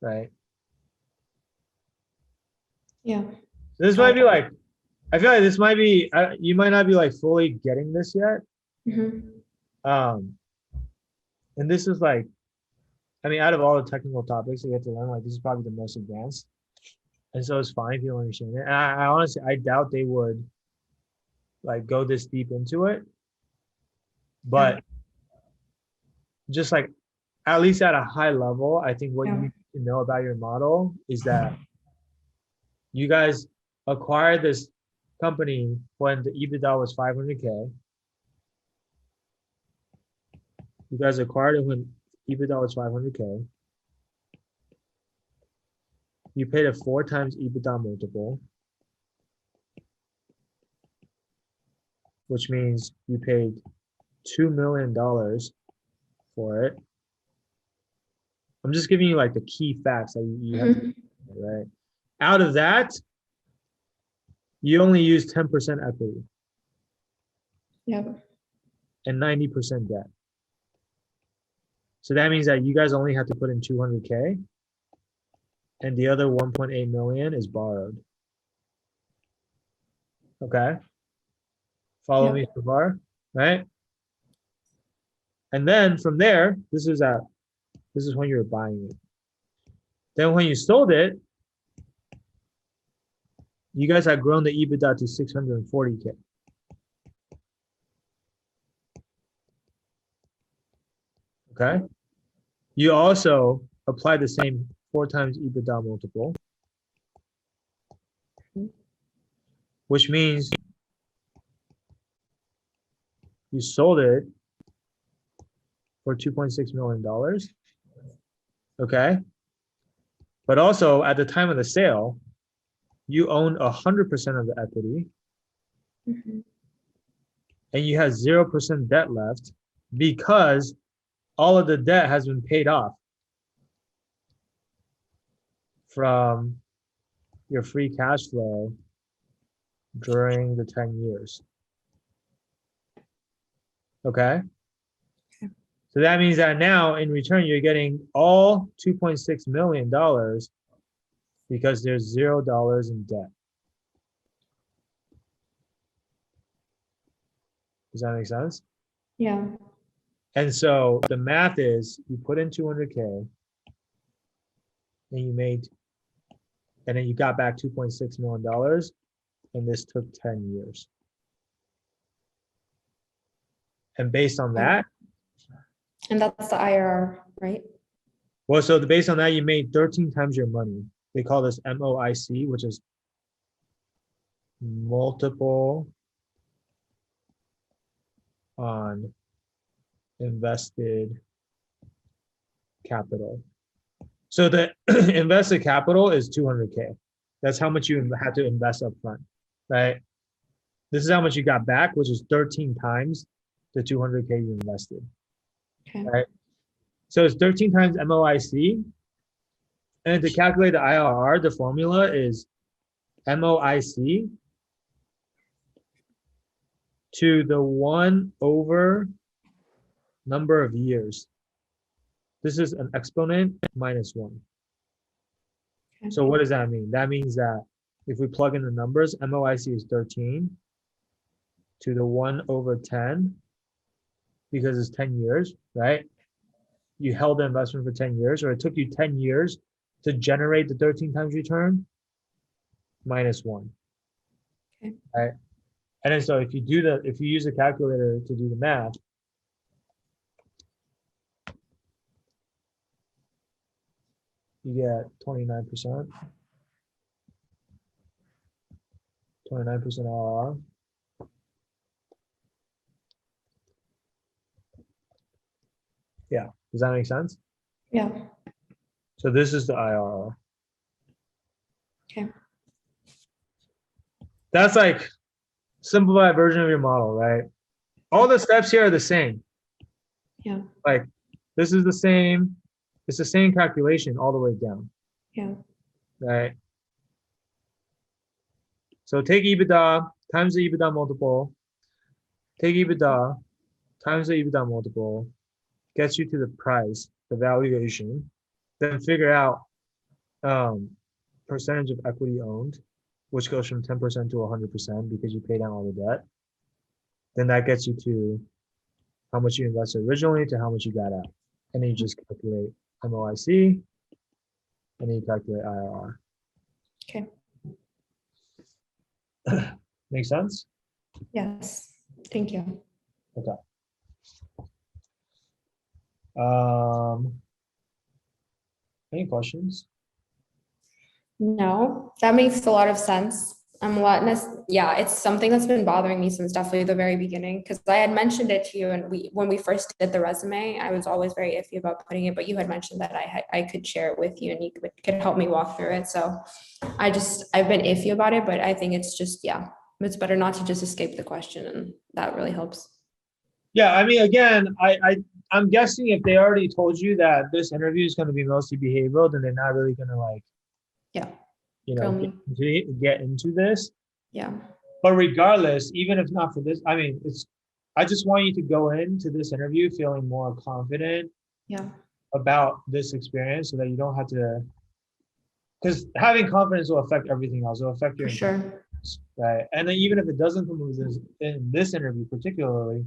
right? Yeah. This might be like, I feel like this might be, you might not be like fully getting this yet. And this is like, I mean, out of all the technical topics you have to learn, like this is probably the most advanced. And so it's fine if you don't understand it. And I honestly, I doubt they would like go this deep into it. But just like, at least at a high level, I think what you need to know about your model is that you guys acquired this company when the EBITDA was 500K. You guys acquired it when EBITDA was 500K. You paid a 4 times EBITDA multiple, which means you paid $2 million for it. I'm just giving you like the key facts that you have to, right? Out of that, you only use 10% equity. Yep. And 90% debt. So that means that you guys only have to put in 200K and the other 1.8 million is borrowed. Okay. Follow me so far, right? And then from there, this is when you were buying it. Then when you sold it, you guys had grown the EBITDA to 640K. Okay. You also apply the same 4 times EBITDA multiple, which means you sold it for $2.6 million. Okay. But also at the time of the sale, you owned 100% of the equity and you had 0% debt left because all of the debt has been paid off from your free cash flow during the 10 years. Okay. So that means that now in return, you're getting all $2.6 million because there's $0 in debt. Does that make sense? Yeah. And so the math is you put in 200K and you made, and then you got back $2.6 million and this took 10 years. And based on that. And that's the IRR, right? Well, so based on that, you made 13 times your money. They call this MOIC, which is multiple on invested capital. So the invested capital is 200K. That's how much you have to invest up front, right? This is how much you got back, which is 13 times the 200K you invested, right? So it's 13 times MOIC. And to calculate the IRR, the formula is MOIC to the 1 over number of years. This is an exponent minus 1. So what does that mean? That means that if we plug in the numbers, MOIC is 13 to the 1 over 10 because it's 10 years, right? You held the investment for 10 years, or it took you 10 years to generate the 13 times return, minus 1. Okay. Right? And then so if you use a calculator to do the math, you get 29%. 29% IRR. Yeah, does that make sense? Yeah. So this is the IRR. Okay. That's like simplified version of your model, right? All the steps here are the same. Yeah. Like this is the same, it's the same calculation all the way down, Yeah. right? So take EBITDA times the EBITDA multiple, take EBITDA times the EBITDA multiple, gets you to the price, the valuation, then figure out percentage of equity owned, which goes from 10% to 100% because you pay down all the debt. Then that gets you to how much you invested originally to how much you got out. And then you just calculate MOIC, and then you calculate IRR. Okay. Make sense? Yes. Thank you. Okay. Any questions? No, that makes a lot of sense. I'm a lot yeah, it's something that's been bothering me since definitely the very beginning because I had mentioned it to you and when we first did the resume, I was always very iffy about putting it, but you had mentioned that I could share it with you and you could help me walk through it. So I've been iffy about it, but I think it's just, yeah, it's better not to just escape the question and that really helps. Yeah, I mean, again, I'm guessing if they already told you that this interview is going to be mostly behavioral, then they're not really going to like, Yeah. you know, get into this. Yeah. But regardless, even if not for this, I mean, I just want you to go into this interview feeling more confident Yeah. about this experience so that you don't have to, because having confidence will affect everything else. It'll affect your For sure. right? And then even if it doesn't come up in this interview particularly,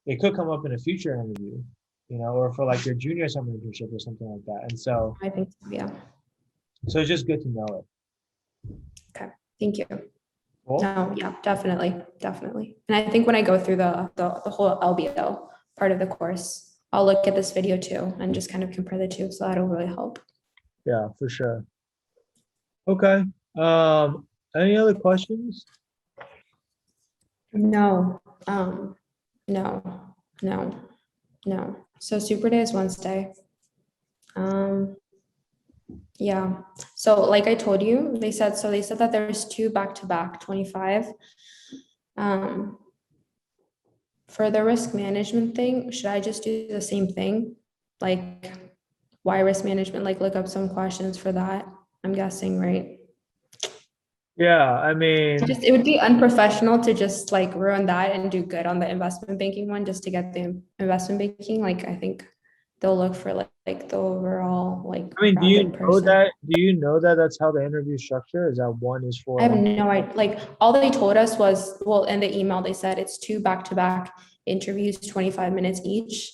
it could come up in a future interview, you know, or for like your junior summer internship or something like that. And so, I think, yeah. so it's just good to know it. Okay. Thank you. Cool. No, yeah, definitely. And I think when I go through the whole LBO part of the course, I'll look at this video too and just kind of compare the two. So that'll really help. Yeah, for sure. Okay. Any other questions? No, no. So super day is Wednesday. Yeah. So like I told you, they said that there's two back-to-back 25. For the risk management thing, should I just do the same thing? Like why risk management, like look up some questions for that, I'm guessing, right? Yeah, I mean, It would be unprofessional to just like ruin that and do good on the investment banking one just to get the investment banking. Like I think they'll look for like the overall like I mean, rounded person. do you know that that's how the interview structure is? That one is for I have like, no idea. Like all they told us was, well, in the email they said it's two back-to-back interviews, 25 minutes each.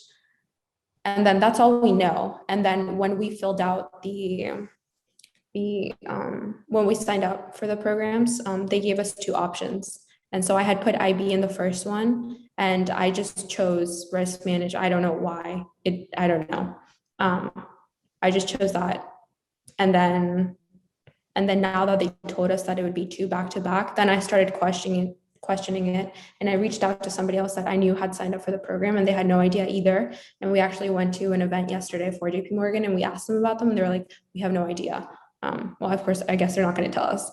And then that's all we know. And then when we filled out when we signed up for the programs, they gave us two options. And so I had put IB in the first one and I just chose risk manage. I don't know why. I don't know. I just chose that. And then now that they told us that it would be two back to back, then I started questioning it. And I reached out to somebody else that I knew had signed up for the program and they had no idea either. And we actually went to an event yesterday for JPMorgan and we asked them about them and they were like, we have no idea. Well, of course, I guess they're not going to tell us.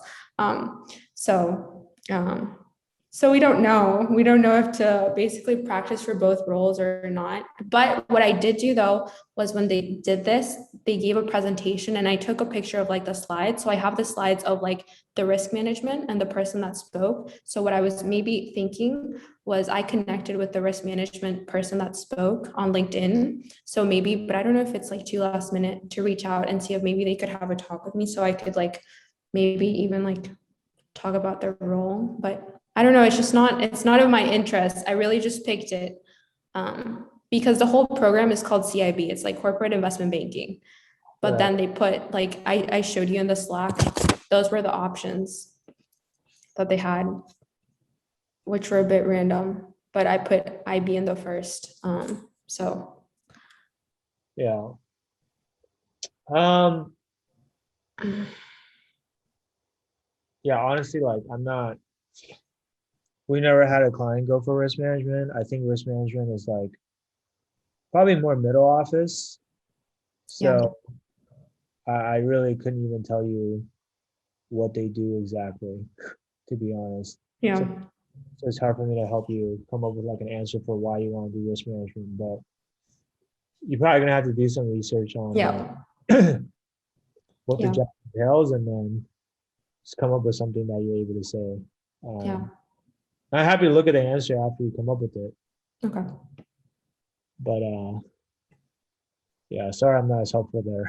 So we don't know. We don't know if to basically practice for both roles or not. But what I did do though was when they did this, they gave a presentation and I took a picture of like the slides. So I have the slides of like the risk management and the person that spoke. So what I was maybe thinking was I connected with the risk management person that spoke on LinkedIn. So maybe, but I don't know if it's like too last minute to reach out and see if maybe they could have a talk with me so I could like maybe even like talk about their role. But I don't know, it's not of my interest. I really just picked it because the whole program is called CIB. It's like corporate investment banking. But then they put like I showed you in the Slack, those were the options that they had, which were a bit random, but I put IB in the first. So yeah. Um, yeah, honestly, like we never had a client go for risk management. I think risk management is like probably more middle office. yeah, So I really couldn't even tell you what they do exactly, to be honest. Yeah. So it's hard for me to help you come up with like an answer for why you want to do risk management, but you're probably gonna have to do some research on Yeah. what the Yeah. job entails, and then just come up with something that you're able to say. Yeah. I'm happy to look at the answer after you come up with it, Okay. but yeah, sorry I'm not as helpful there.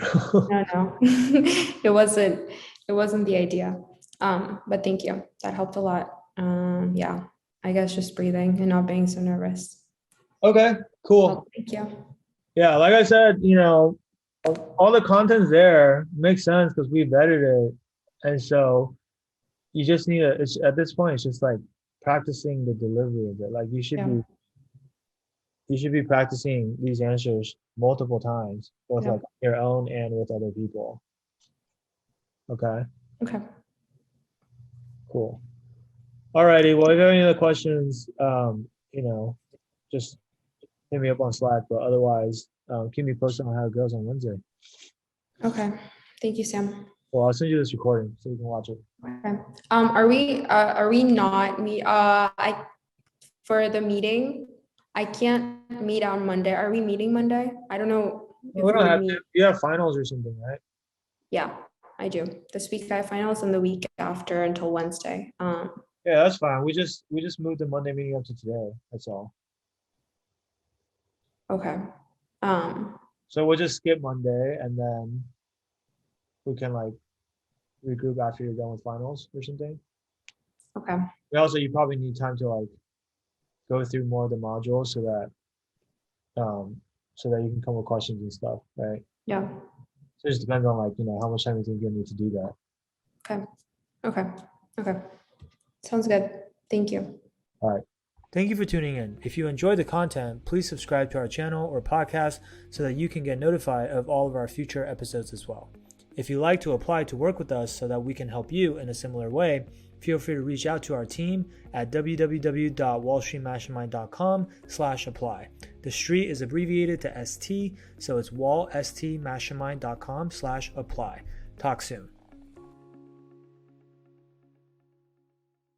No. It wasn't the idea. But thank you. That helped a lot. Yeah. I guess just breathing and not being so nervous. Okay, cool. Well, thank you. Yeah, like I said, all the content's there, makes sense because we vetted it, and so you just need it's at this point it's just like practicing the delivery of it. Like Yeah. you should be practicing these answers multiple times, both Yeah. like your own and with other people. Okay, Okay. cool. Alrighty, well, if you have any other questions, just hit me up on Slack, but otherwise, keep me posted on how it goes on Wednesday. Okay. Thank you, Sam. Well, I'll send you this recording so you can watch it. Okay. Are we not for the meeting? I can't meet on Monday. Are we meeting Monday? I don't know if We don't we have meet. to. You have finals or something, right? Yeah, I do. This week I have finals and the week after until Wednesday. Yeah, that's fine. We just moved the Monday meeting up to today. That's all. Okay. So we'll just skip Monday and then we can like regroup after you're done with finals or something. Okay. Also, you probably need time to like go through more of the modules so that you can come with questions and stuff, right? Yeah. So it just depends on like, how much time you think you'll need to do that. Okay. Sounds good. Thank you. All right. Thank you for tuning in. If you enjoyed the content, please subscribe to our channel or podcast so that you can get notified of all of our future episodes as well. If you'd like to apply to work with us so that we can help you in a similar way, feel free to reach out to our team at www.wallstreetmastermind.com/apply. The street is abbreviated to ST, so it's wallstmastermind.com/apply. Talk soon.